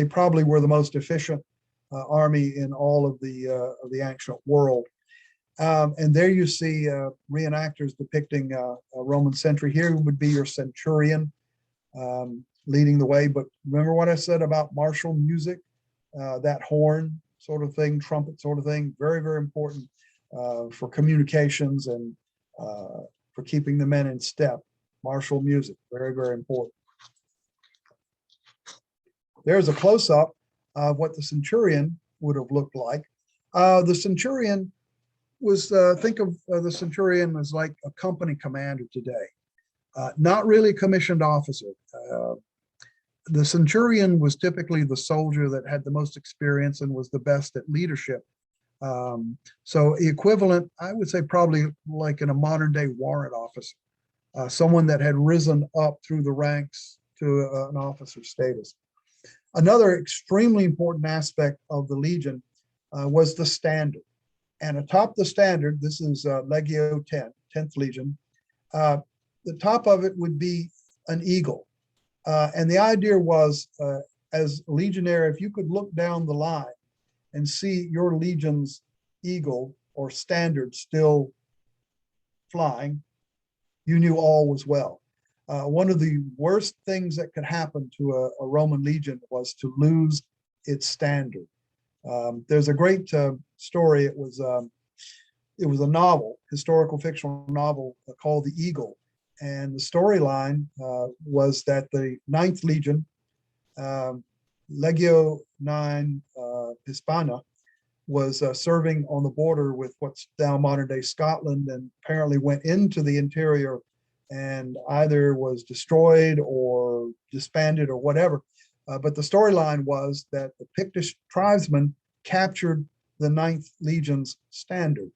probably were the most efficient army in all of the ancient world. And there you see reenactors depicting a Roman sentry. Here would be your centurion leading the way. But remember what I said about martial music, that horn sort of thing, trumpet sort of thing, very, very important for communications and for keeping the men in step. Martial music, very, very important. There's a close-up of what the centurion would have looked like. The centurion was, think of the centurion as like a company commander today, not really a commissioned officer. The centurion was typically the soldier that had the most experience and was the best at leadership. So equivalent, I would say probably like in a modern day warrant officer, someone that had risen up through the ranks to an officer status. Another extremely important aspect of the legion was the standard. And atop the standard, this is Legio 10, 10th Legion, the top of it would be an eagle. And the idea was, as a legionnaire, if you could look down the line and see your legion's eagle or standard still flying, you knew all was well. One of the worst things that could happen to a Roman legion was to lose its standard. There's a great story. It was a novel, historical fictional novel called The Eagle. And the storyline was that the 9th Legion, Legio 9 Hispana, was serving on the border with what's now modern day Scotland, and apparently went into the interior and either was destroyed or disbanded or whatever. But the storyline was that the Pictish tribesmen captured the 9th Legion's standard.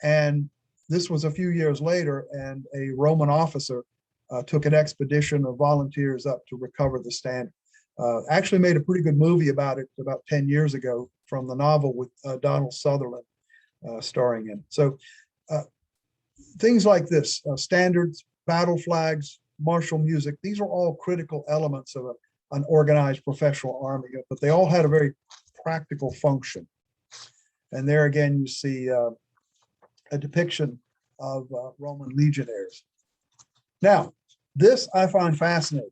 And this was a few years later, and a Roman officer took an expedition of volunteers up to recover the standard. Actually made a pretty good movie about it about 10 years ago from the novel with Donald Sutherland starring in. So things like this, standards, battle flags, martial music, these are all critical elements of an organized professional army, but they all had a very practical function. And there again, you see a depiction of Roman legionnaires. Now, this I find fascinating.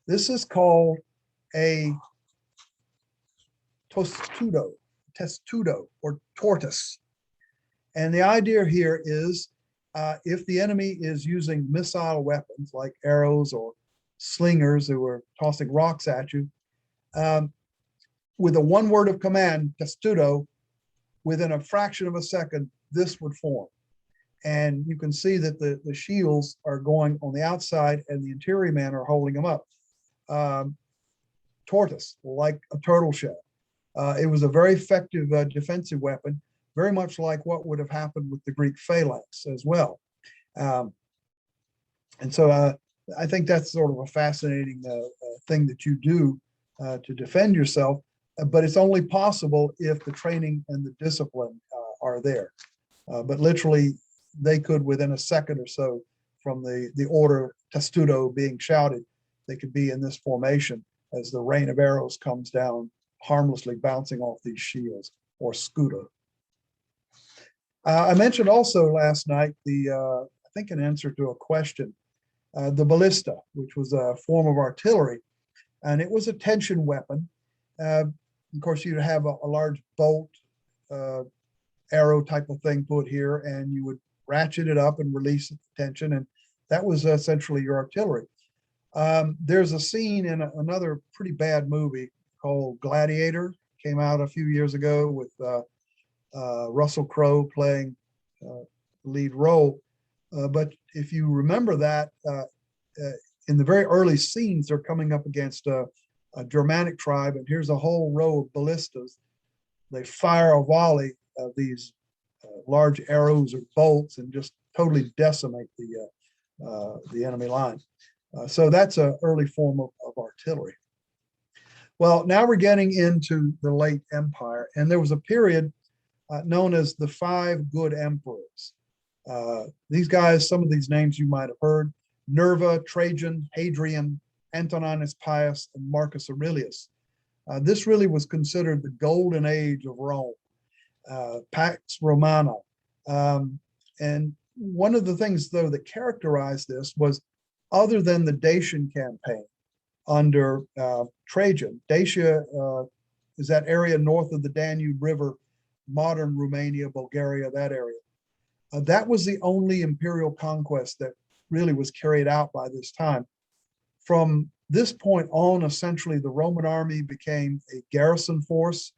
This is called a Tostudo, or tortoise. And the idea here is if the enemy is using missile weapons like arrows or slingers who are tossing rocks at you, with a one word of command, Tostudo, within a fraction of a second, this would form. And you can see that the shields are going on the outside and the interior men are holding them up. Tortoise, like a turtle shell. It was a very effective defensive weapon, very much like what would have happened with the Greek phalanx as well. And so I think that's sort of a fascinating thing that you do to defend yourself, but it's only possible if the training and the discipline are there. But literally, they could, within a second or so from the order Tostudo being shouted, they could be in this formation as the rain of arrows comes down, harmlessly bouncing off these shields, or scudo. I mentioned also last night I think in answer to a question, the ballista, which was a form of artillery, and it was a tension weapon. Of course, you'd have a large bolt, arrow type of thing put here, and you would ratchet it up and release the tension, and that was essentially your artillery. There's a scene in another pretty bad movie called Gladiator, came out a few years ago with Russell Crowe playing lead role. But if you remember that, in the very early scenes, they're coming up against a Germanic tribe, and here's a whole row of ballistas. They fire a volley of these large arrows or bolts and just totally decimate the enemy line. So that's an early form of artillery. Well, now we're getting into the late empire, and there was a period known as the Five Good Emperors. These guys, some of these names you might have heard: Nerva, Trajan, Hadrian, Antoninus Pius, and Marcus Aurelius. This really was considered the golden age of Rome, Pax Romana. And one of the things, though, that characterized this was, other than the Dacian campaign under Trajan, Dacia is that area north of the Danube River, modern Romania, Bulgaria, that area. That was the only imperial conquest that really was carried out by this time. From this point on, essentially, the Roman army became a garrison force.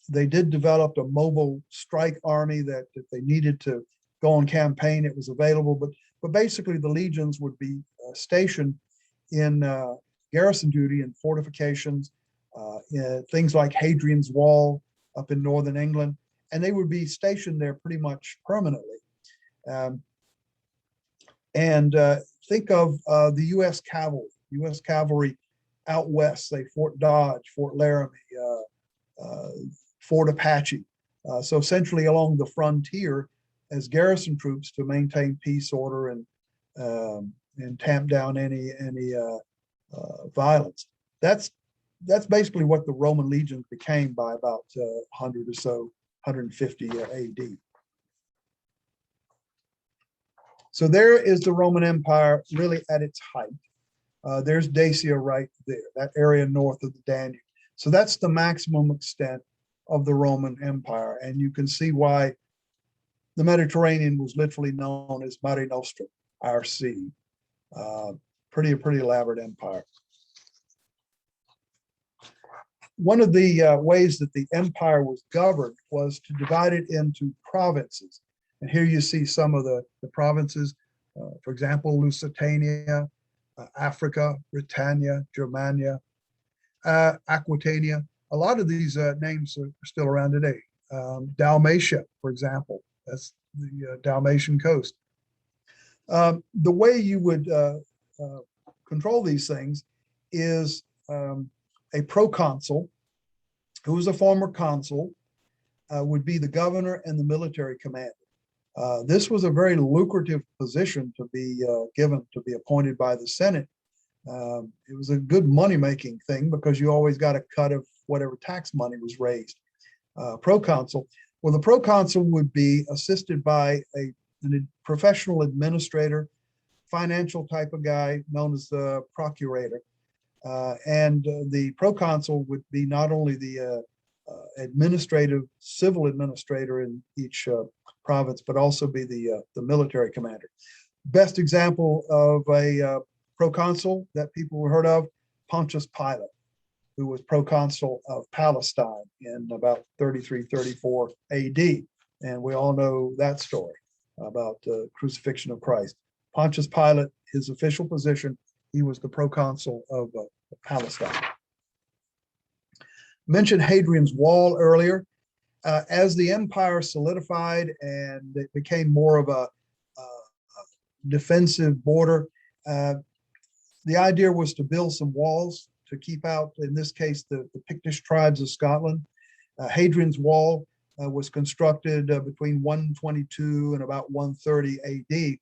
They did develop a mobile strike army that if they needed to go on campaign, it was available. But basically, the legions would be stationed in garrison duty in fortifications, in things like Hadrian's Wall up in northern England, and they would be stationed there pretty much permanently. Think of the U.S. cavalry. U.S. cavalry out west, say Fort Dodge, Fort Laramie, Fort Apache. So essentially along the frontier as garrison troops to maintain peace, order, and tamp down any violence. That's basically what the Roman legions became by about 100 or so, 150 AD. So there is the Roman Empire really at its height. There's Dacia right there, that area north of the Danube. So that's the maximum extent of the Roman Empire. And you can see why the Mediterranean was literally known as Mare Nostrum, our sea. Pretty elaborate empire. One of the ways that the empire was governed was to divide it into provinces. And here you see some of the provinces, for example, Lusitania, Africa, Britannia, Germania, Aquitania. A lot of these names are still around today. Dalmatia, for example, that's the Dalmatian coast. The way you would control these things is a proconsul, who was a former consul, would be the governor and the military commander. This was a very lucrative position to be given, to be appointed by the Senate. It was a good money-making thing because you always got a cut of whatever tax money was raised. Proconsul, well, the proconsul would be assisted by a professional administrator, financial type of guy known as the procurator. And the proconsul would be not only the civil administrator in each province, but also be the military commander. Best example of a proconsul that people heard of, Pontius Pilate, who was proconsul of Palestine in about 33, 34 AD. And we all know that story about the crucifixion of Christ. Pontius Pilate, his official position, he was the proconsul of Palestine. Mentioned Hadrian's Wall earlier. As the empire solidified and it became more of a defensive border, the idea was to build some walls to keep out, in this case, the Pictish tribes of Scotland. Hadrian's Wall was constructed between 122 and about 130 AD.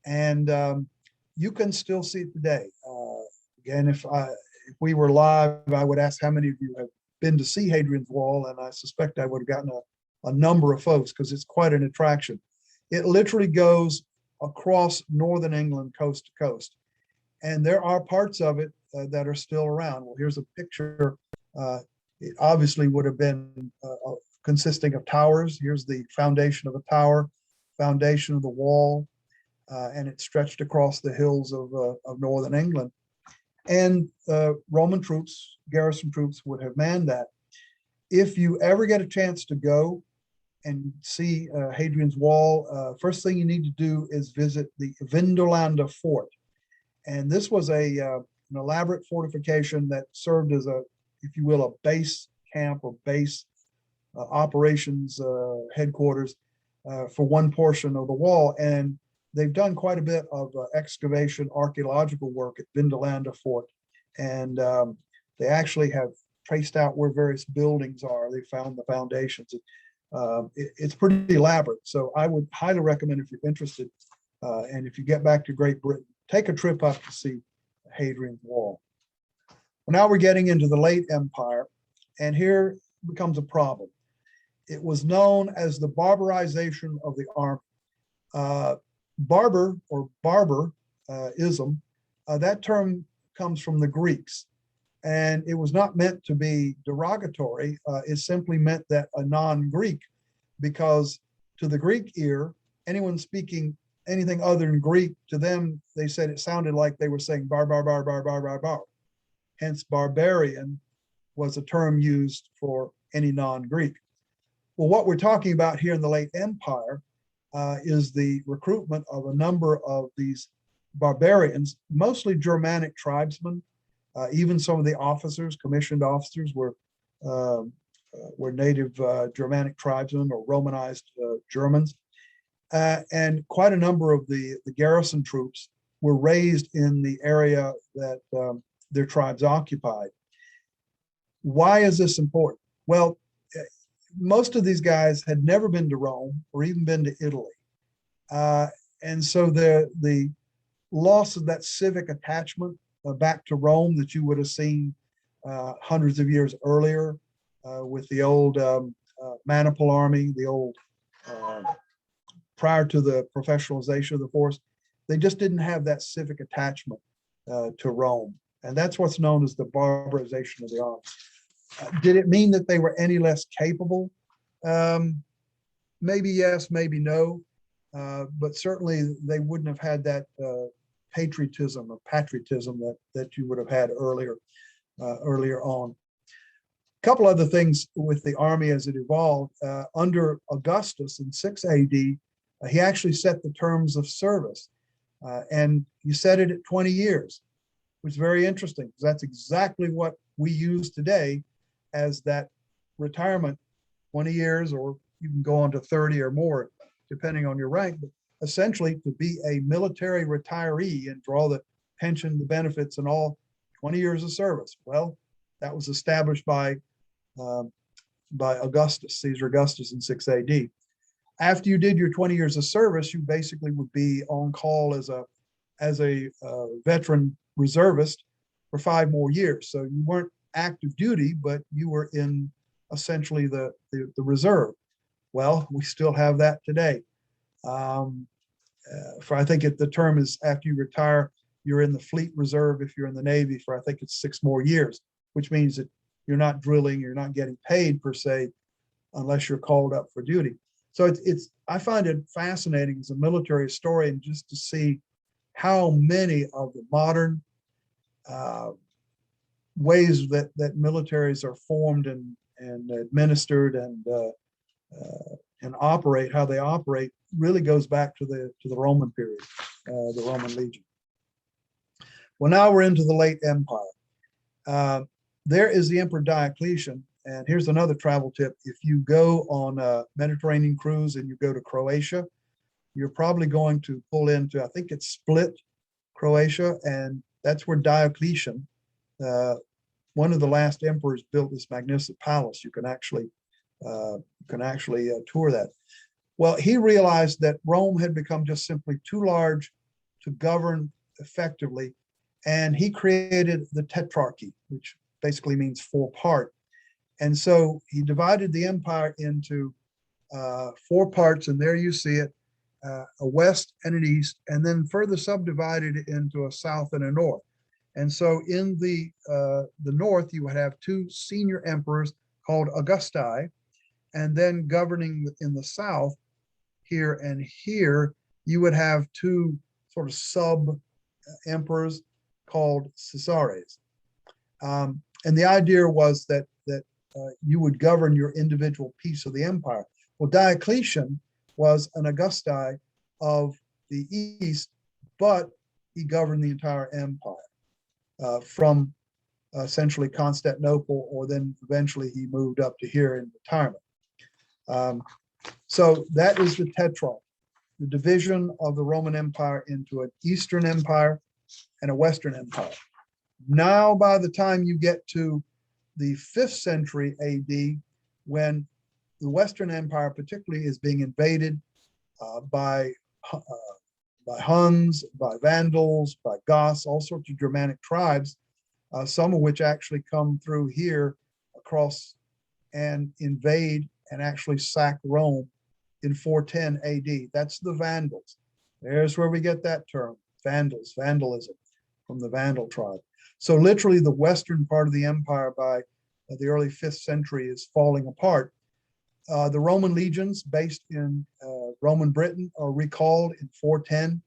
And you can still see it today. Again, if we were live, I would ask how many of you have been to see Hadrian's Wall, and I suspect I would have gotten a number of folks because it's quite an attraction. It literally goes across northern England, coast to coast. And there are parts of it that are still around. Well, here's a picture. It obviously would have been consisting of towers. Here's the foundation of a tower, foundation of the wall, and it stretched across the hills of northern England. And Roman troops, garrison troops, would have manned that. If you ever get a chance to go and see Hadrian's Wall, first thing you need to do is visit the Vindolanda Fort. And this was an elaborate fortification that served as a, if you will, a base camp or base operations headquarters for one portion of the wall. And they've done quite a bit of excavation archaeological work at Vindolanda Fort. And they actually have traced out where various buildings are. They found the foundations. It's pretty elaborate. So I would highly recommend, if you're interested, and if you get back to Great Britain, take a trip up to see Hadrian's Wall. Well, now we're getting into the late Empire, and here becomes a problem. It was known as the barbarization of the army. Barbar or barbarism, that term comes from the Greeks, and it was not meant to be derogatory. It simply meant that a non-Greek, because to the Greek ear, anyone speaking anything other than Greek, to them, they said it sounded like they were saying bar, bar, bar, bar, bar, bar, bar. Hence, barbarian was a term used for any non-Greek. Well, what we're talking about here in the late Empire is the recruitment of a number of these barbarians, mostly Germanic tribesmen. Even some of the officers, commissioned officers, were native Germanic tribesmen or Romanized Germans. And quite a number of the garrison troops were raised in the area that their tribes occupied. Why is this important? Well, most of these guys had never been to Rome or even been to Italy. And so the loss of that civic attachment back to Rome that you would have seen hundreds of years earlier with the old maniple army, the old prior to the professionalization of the force, they just didn't have that civic attachment to Rome. And that's what's known as the barbarization of the army. Did it mean that they were any less capable? Maybe yes, maybe no. But certainly they wouldn't have had that patriotism that you would have had earlier on. A couple other things with the army as it evolved. Under Augustus in 6 AD, he actually set the terms of service, and he set it at 20 years, which is very interesting because that's exactly what we use today as that retirement, 20 years, or you can go on to 30 or more, depending on your rank. But essentially, to be a military retiree and draw the pension, the benefits, and all, 20 years of service. Well, that was established by Augustus, Caesar Augustus in 6 AD. After you did your 20 years of service, you basically would be on call as a veteran reservist for 5 more years. So you weren't active duty, but you were in essentially the reserve. Well, we still have that today. I think the term is after you retire, you're in the fleet reserve if you're in the Navy for, I think it's 6 more years, which means that you're not drilling, you're not getting paid per se, unless you're called up for duty. So I find it fascinating as a military historian just to see how many of the modern ways that militaries are formed and administered and operate, how they operate, really goes back to the Roman period, the Roman Legion. Well, now we're into the late Empire. There is the Emperor Diocletian, and here's another travel tip. If you go on a Mediterranean cruise and you go to Croatia, you're probably going to pull into, I think it's Split, Croatia, and that's where Diocletian, one of the last emperors, built this magnificent palace. You can actually You can actually tour that. Well, he realized that Rome had become just simply too large to govern effectively, and he created the Tetrarchy, which basically means 4-part. And so he divided the empire into 4 parts, and there you see it, a west and an east, and then further subdivided it into a south and a north. And so in the north, you would have 2 senior emperors called Augusti, and then governing in the south, here and here, you would have 2 sort of sub emperors called Caesares. And the idea was that you would govern your individual piece of the empire. Well, Diocletian was an Augusti of the east, but he governed the entire empire from essentially Constantinople, or then eventually he moved up to here in retirement. So that is the Tetrarch, the division of the Roman Empire into an Eastern Empire and a Western Empire. Now, by the time you get to the 5th century AD, when the Western Empire particularly is being invaded by Huns, by Vandals, by Goths, all sorts of Germanic tribes, some of which actually come through here across and invade and actually sack Rome in 410 AD. That's the Vandals. There's where we get that term, Vandals, vandalism, from the Vandal tribe. So literally the western part of the empire by the early 5th century is falling apart. The Roman legions based in Roman Britain are recalled in 410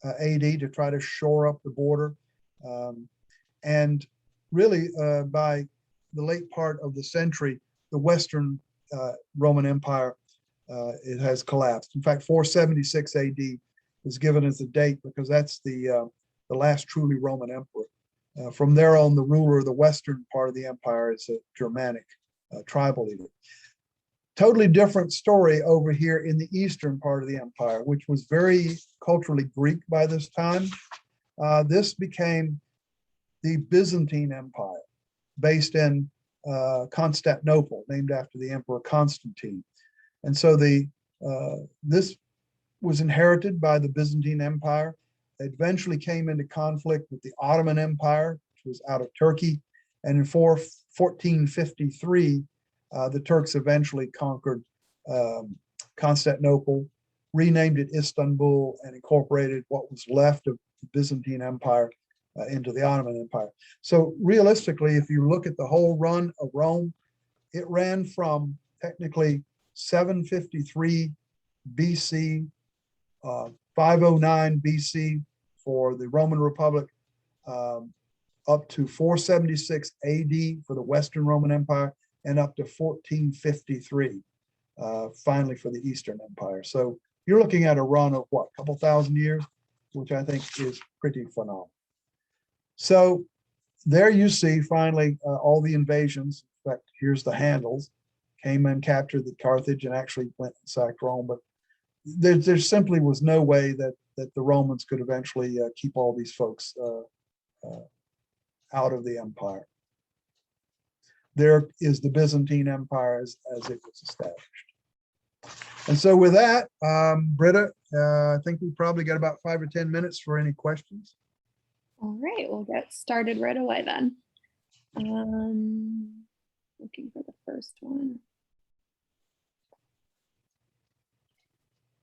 AD to try to shore up the border. And really by the late part of the century, the Western Roman Empire, it has collapsed. In fact, 476 AD is given as a date because that's the last truly Roman emperor. From there on, the ruler of the western part of the empire is a Germanic tribal leader. Totally different story over here in the eastern part of the empire, which was very culturally Greek by this time. This became the Byzantine Empire, based in Constantinople, named after the Emperor Constantine. And so this was inherited by the Byzantine Empire. It eventually came into conflict with the Ottoman Empire, which was out of Turkey. And in 1453, the Turks eventually conquered Constantinople, renamed it Istanbul, and incorporated what was left of the Byzantine Empire into the Ottoman Empire. So realistically, if you look at the whole run of Rome, it ran from technically 753 BC, 509 BC for the Roman Republic, up to 476 AD for the Western Roman Empire, and up to 1453, finally for the Eastern Empire. So you're looking at a run of what, a couple thousand years, which I think is pretty phenomenal. So there you see finally all the invasions. In fact, here's the Handles, came and captured the Carthage and actually went and sacked Rome. But there simply was no way that the Romans could eventually keep all these folks out of the empire. There is the Byzantine Empire as it was established. And so with that, Britta, I think we probably got about 5 or 10 minutes for any questions. All right, we'll get started right away then. Looking for the first one.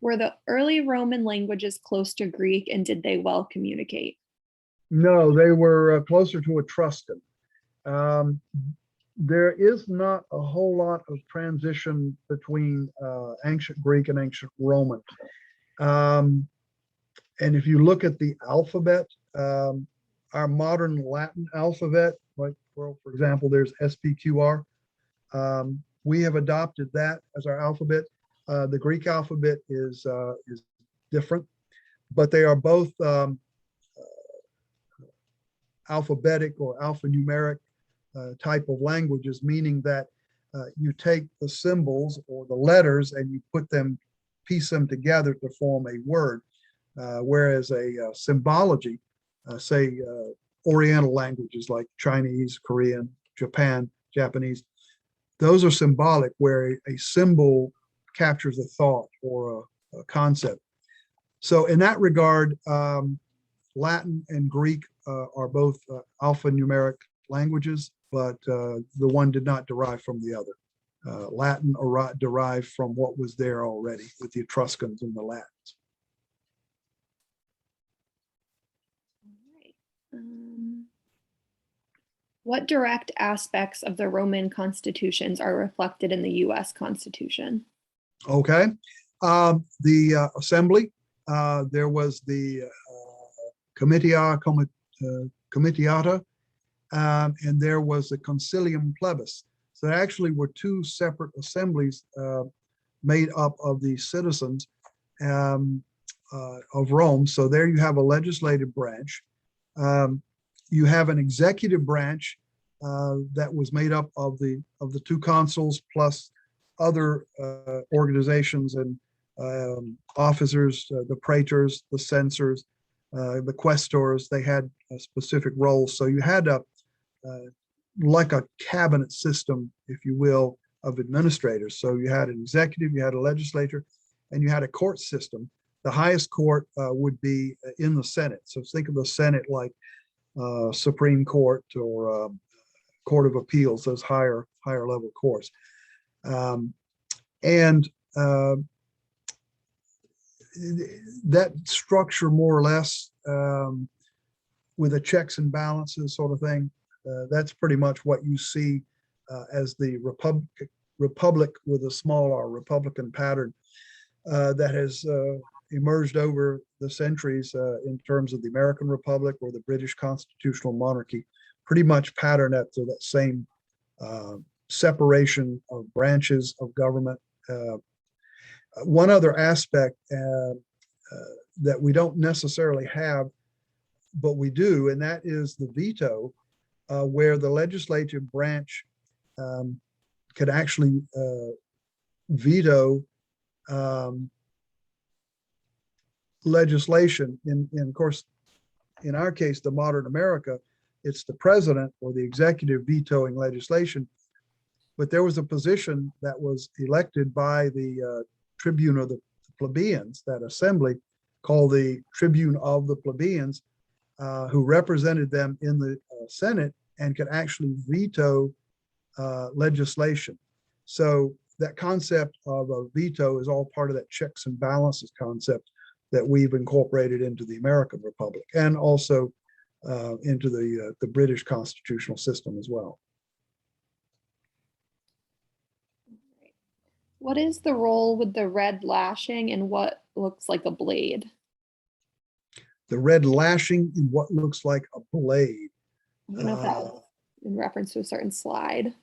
Were the early Roman languages close to Greek, and did they well communicate? No, they were closer to Etruscan. There is not a whole lot of transition between ancient Greek and ancient Roman. And if you look at the alphabet, our modern Latin alphabet, like for example, there's SPQR. We have adopted that as our alphabet. The Greek alphabet is different, but they are both alphabetic or alphanumeric type of languages, meaning that you take the symbols or the letters and you piece them together to form a word, whereas a symbology, say Oriental languages like Chinese, Korean, Japanese, those are symbolic, where a symbol captures a thought or a concept. So in that regard, Latin and Greek are both alphanumeric languages, but the one did not derive from the other. Latin derived from what was there already with the Etruscans and the Latins. All right. What direct aspects of the Roman constitutions are reflected in the U.S. Constitution? Okay. The assembly, there was the comitiata, and there was the concilium plebis. So there actually were two separate assemblies made up of the citizens of Rome. So there you have a legislative branch. You have an executive branch that was made up of the two consuls plus other organizations and officers, the praetors, the censors, the quaestors. They had specific roles. So you had like a cabinet system, if you will, of administrators. So you had an executive, you had a legislature, and you had a court system. The highest court would be in the Senate. So think of the Senate like Supreme Court or Court of Appeals, those higher level courts. And that structure, more or less, with a checks and balances sort of thing, that's pretty much what you see as the republic with a small r, Republican pattern that has emerged over the centuries in terms of the American Republic or the British constitutional monarchy, pretty much patterned after that same separation of branches of government. One other aspect that we don't necessarily have, but we do, and that is the veto, where the legislative branch could actually veto legislation. Of course, in our case, the modern America, it's the president or the executive vetoing legislation. But there was a position that was elected by the tribune of the plebeians, that assembly called the tribune of the plebeians, who represented them in the Senate and could actually veto legislation. So that concept of a veto is all part of that checks and balances concept that we've incorporated into the American Republic and also into the British constitutional system as well. What is the role with the red lashing and what looks like a blade? The red lashing in what looks like a blade. I don't know if that was in reference to a certain slide.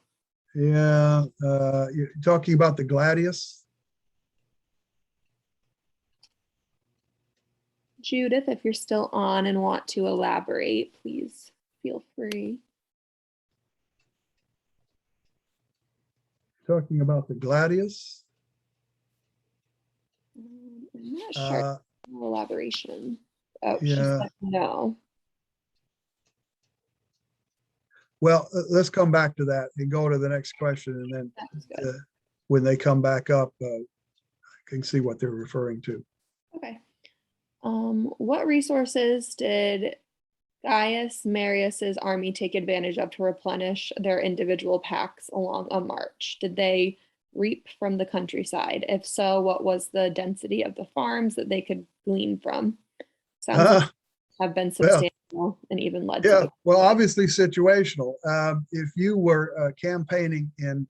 Yeah, you're talking about the gladius? Judith, if you're still on and want to elaborate, please feel free. Talking about the gladius? I'm not sure. Elaboration. Oh, yeah. She said no. Well, let's come back to that and go to the next question, and then when they come back up, I can see what they're referring to. Okay. What resources did Gaius Marius's army take advantage of to replenish their individual packs along a march? Did they reap from the countryside? If so, what was the density of the farms that they could glean from? Sounds like have been substantial and even led to well, obviously situational. If you were campaigning in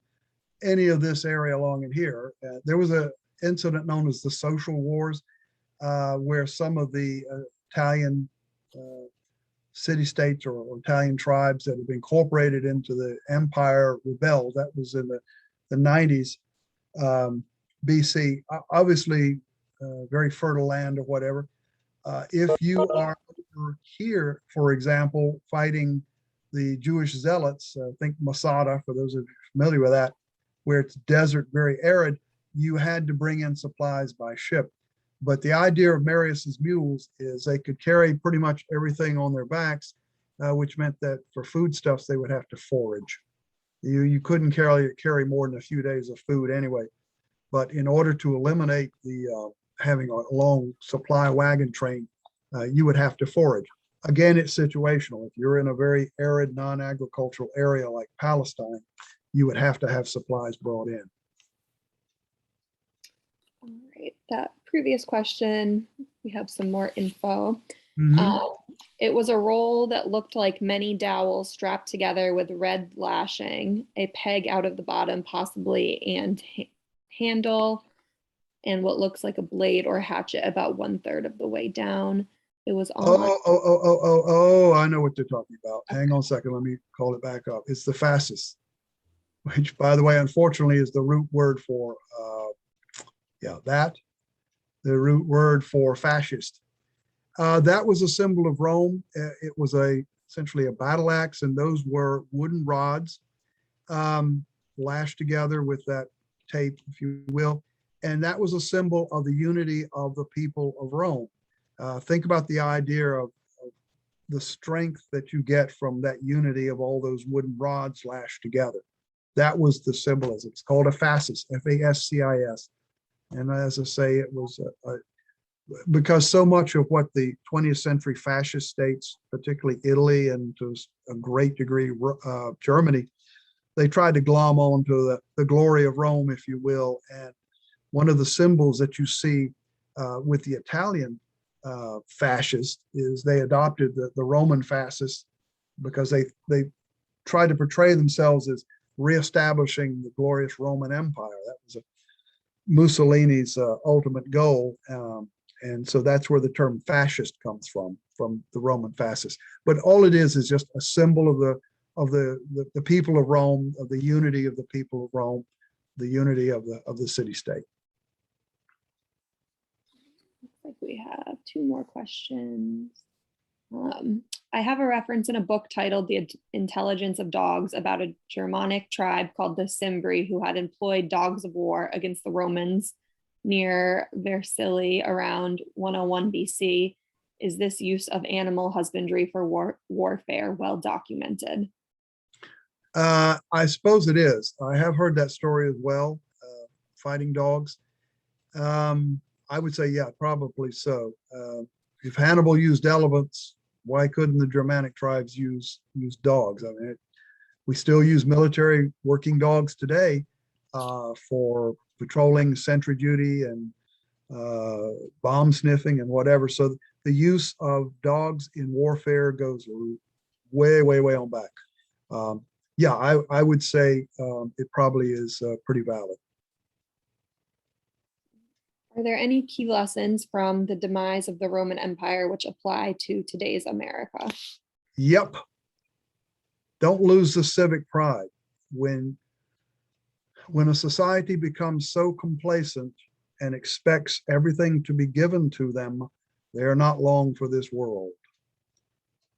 any of this area along in here, there was an incident known as the Social Wars, where some of the Italian city-states or Italian tribes that have been incorporated into the empire rebelled. That was in the 90s BC. Obviously, very fertile land or whatever. If you are over here, for example, fighting the Jewish zealots, think Masada, for those of you familiar with that, where it's desert, very arid, you had to bring in supplies by ship. But the idea of Marius's mules is they could carry pretty much everything on their backs, which meant that for foodstuffs, they would have to forage. You couldn't carry more than a few days of food anyway. But in order to eliminate the having a long supply wagon train, you would have to forage. Again, it's situational. If you're in a very arid, non-agricultural area like Palestine, you would have to have supplies brought in. All right, that previous question, we have some more info. It was a roll that looked like many dowels strapped together with red lashing, a peg out of the bottom possibly, and handle, and what looks like a blade or hatchet about 1/3 of the way down. It was on. I know what they're talking about. Hang on a second, let me call it back up. It's the fasces, which, by the way, unfortunately is the root word for, the root word for fascist. That was a symbol of Rome. It was essentially a battle axe, and those were wooden rods lashed together with that tape, if you will. And that was a symbol of the unity of the people of Rome. Think about the idea of the strength that you get from that unity of all those wooden rods lashed together. That was the symbolism. It's called a fascis, F-A-S-C-I-S. And as I say, it was because so much of what the 20th century fascist states, particularly Italy and to a great degree Germany, they tried to glom onto the glory of Rome, if you will. And one of the symbols that you see with the Italian fascist is they adopted the Roman fascist because they tried to portray themselves as reestablishing the glorious Roman Empire. That was Mussolini's ultimate goal. And so that's where the term fascist comes from the Roman fascist. But all it is just a symbol of the people of Rome, of the unity of the people of Rome, the unity of the city-state. Looks like we have 2 more questions. I have a reference in a book titled The Intelligence of Dogs about a Germanic tribe called the Cimbri who had employed dogs of war against the Romans near Vercelli around 101 BC. Is this use of animal husbandry for warfare well documented? I suppose it is. I have heard that story as well, fighting dogs. I would say, yeah, probably so. If Hannibal used elephants, why couldn't the Germanic tribes use dogs? I mean, we still use military working dogs today for patrolling, sentry duty, and bomb sniffing and whatever. So the use of dogs in warfare goes way, way, way on back. Yeah, I would say it probably is pretty valid. Are there any key lessons from the demise of the Roman Empire which apply to today's America? Yep. Don't lose the civic pride. When a society becomes so complacent and expects everything to be given to them, they're not long for this world.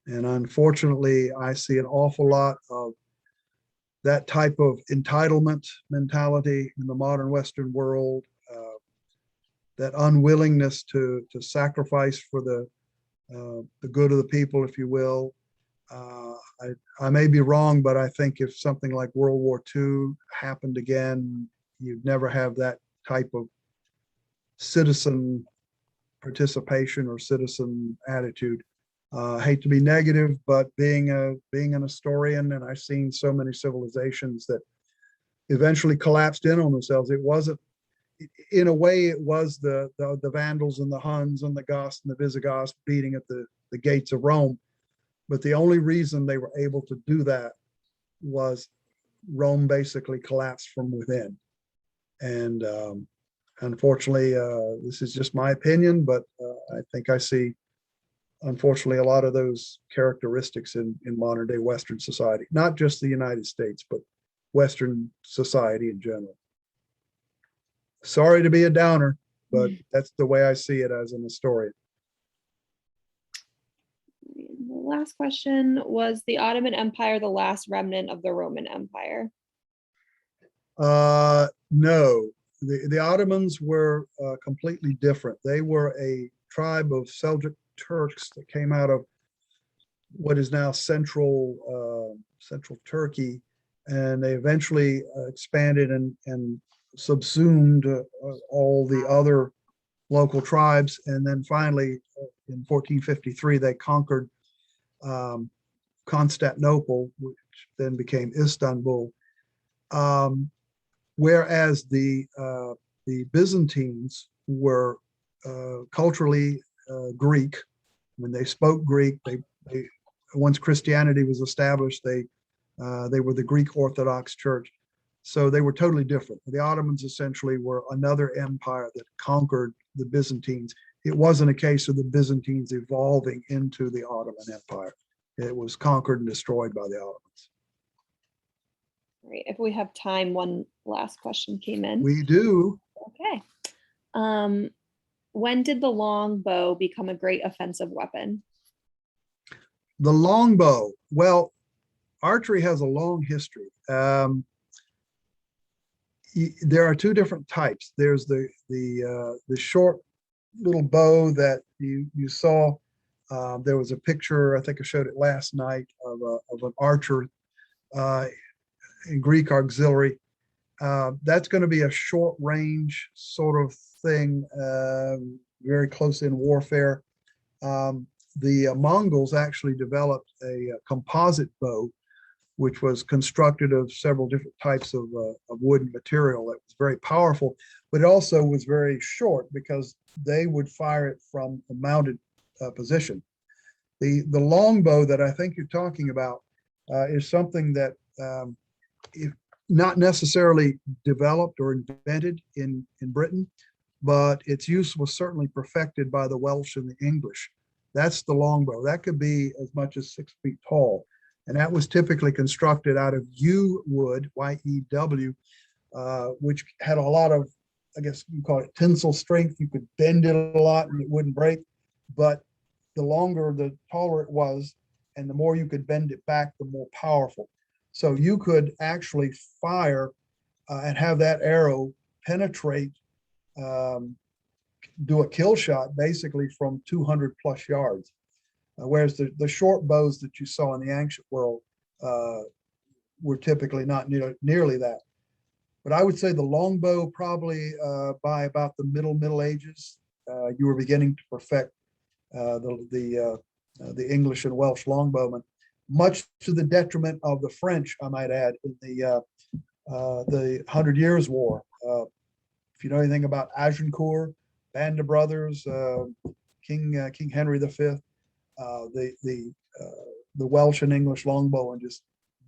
And unfortunately, I see an awful lot of that type of entitlement mentality in the modern Western world, that unwillingness to sacrifice for the good of the people, if you will. I may be wrong, but I think if something like World War II happened again, you'd never have that type of citizen participation or citizen attitude. I hate to be negative, but being an historian, and I've seen so many civilizations that eventually collapsed in on themselves. It wasn't, in a way, it was the Vandals and the Huns and the Goths and the Visigoths beating at the gates of Rome. But the only reason they were able to do that was Rome basically collapsed from within. And unfortunately, this is just my opinion, but I think I see, unfortunately, a lot of those characteristics in modern day Western society, not just the United States, but Western society in general. Sorry to be a downer, but that's the way I see it as an historian. The last question, was the Ottoman Empire the last remnant of the Roman Empire? No, the Ottomans were completely different. They were a tribe of Seljuk Turks that came out of what is now central Turkey, and they eventually expanded and subsumed all the other local tribes. And then finally, in 1453, they conquered Constantinople, which then became Istanbul. Whereas the Byzantines were culturally Greek. When they spoke Greek, they once Christianity was established, they were the Greek Orthodox Church. So they were totally different. The Ottomans essentially were another empire that conquered the Byzantines. It wasn't a case of the Byzantines evolving into the Ottoman Empire. It was conquered and destroyed by the Ottomans. Great. If we have time, one last question came in. We do. Okay. When did the longbow become a great offensive weapon? The longbow. Well, archery has a long history. There are two different types. There's the short little bow that you saw. There was a picture, I think I showed it last night, of an archer in Greek auxiliary. That's going to be a short range sort of thing, very close in warfare. The Mongols actually developed a composite bow, which was constructed of several different types of wooden material. That was very powerful, but it also was very short because they would fire it from a mounted position. The longbow that I think you're talking about is something that if not necessarily developed or invented in Britain, but its use was certainly perfected by the Welsh and the English. That's the longbow. That could be as much as 6 feet tall. And that was typically constructed out of yew wood, Y-E-W, which had a lot of, I guess you call it tensile strength. You could bend it a lot and it wouldn't break. But the longer, the taller it was, and the more you could bend it back, the more powerful. So you could actually fire and have that arrow penetrate, do a kill shot basically from 200 plus yards. Whereas the short bows that you saw in the ancient world were typically not nearly that. But I would say the longbow probably by about the Middle Ages, you were beginning to perfect the English and Welsh longbowmen, much to the detriment of the French, I might add, in the 100 Years' War. If you know anything about Agincourt, Band of Brothers, King Henry V, the Welsh and English longbowmen just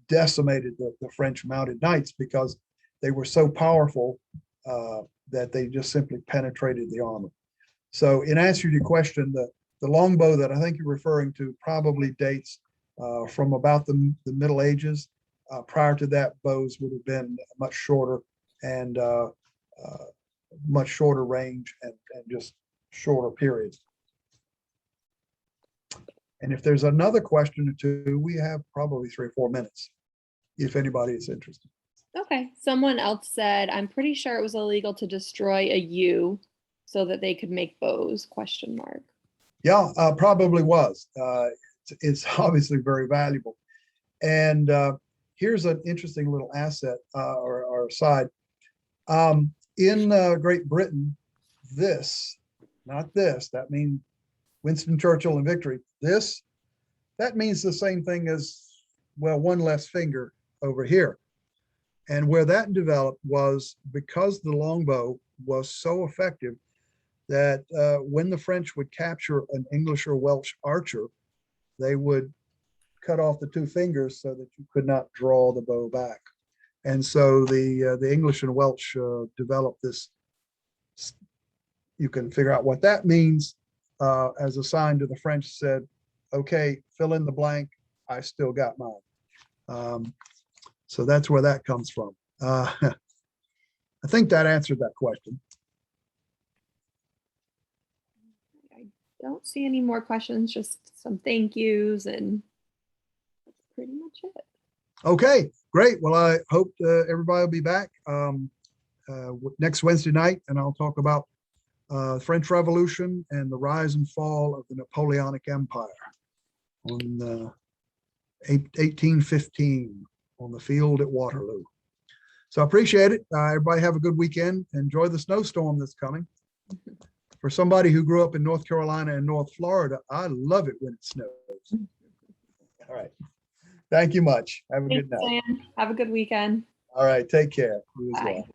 decimated the French mounted knights because they were so powerful that they just simply penetrated the armor. So in answer to your question, the longbow that I think you're referring to probably dates from about the Middle Ages. Prior to that, bows would have been much shorter and much shorter range and just shorter periods. And if there's another question or two, we have probably 3 or 4 minutes, if anybody is interested. Okay. Someone else said, I'm pretty sure it was illegal to destroy a yew so that they could make bows, ? Yeah, probably was. It's obviously very valuable. And here's an interesting little asset or aside. In Great Britain, not this, that means Winston Churchill and victory. That means the same thing as, well, one less finger over here. And where that developed was because the longbow was so effective that when the French would capture an English or Welsh archer, they would cut off the 2 fingers so that you could not draw the bow back. And so the English and Welsh developed this. You can figure out what that means as a sign to the French said, okay, fill in the blank, I still got mine. So that's where that comes from. I think that answered that question. I don't see any more questions, just some thank yous, and that's pretty much it. Okay, great. Well, I hope everybody will be back next Wednesday night, and I'll talk about French Revolution and the rise and fall of the Napoleonic Empire on 1815. on the field at Waterloo. So I appreciate it. Everybody have a good weekend. Enjoy the snowstorm that's coming. For somebody who grew up in North Carolina and North Florida, I love it when it snows. All right. Thank you much. Have a good Thanks, night. Diane. Have a good weekend. All right. Take care. You as Bye. well.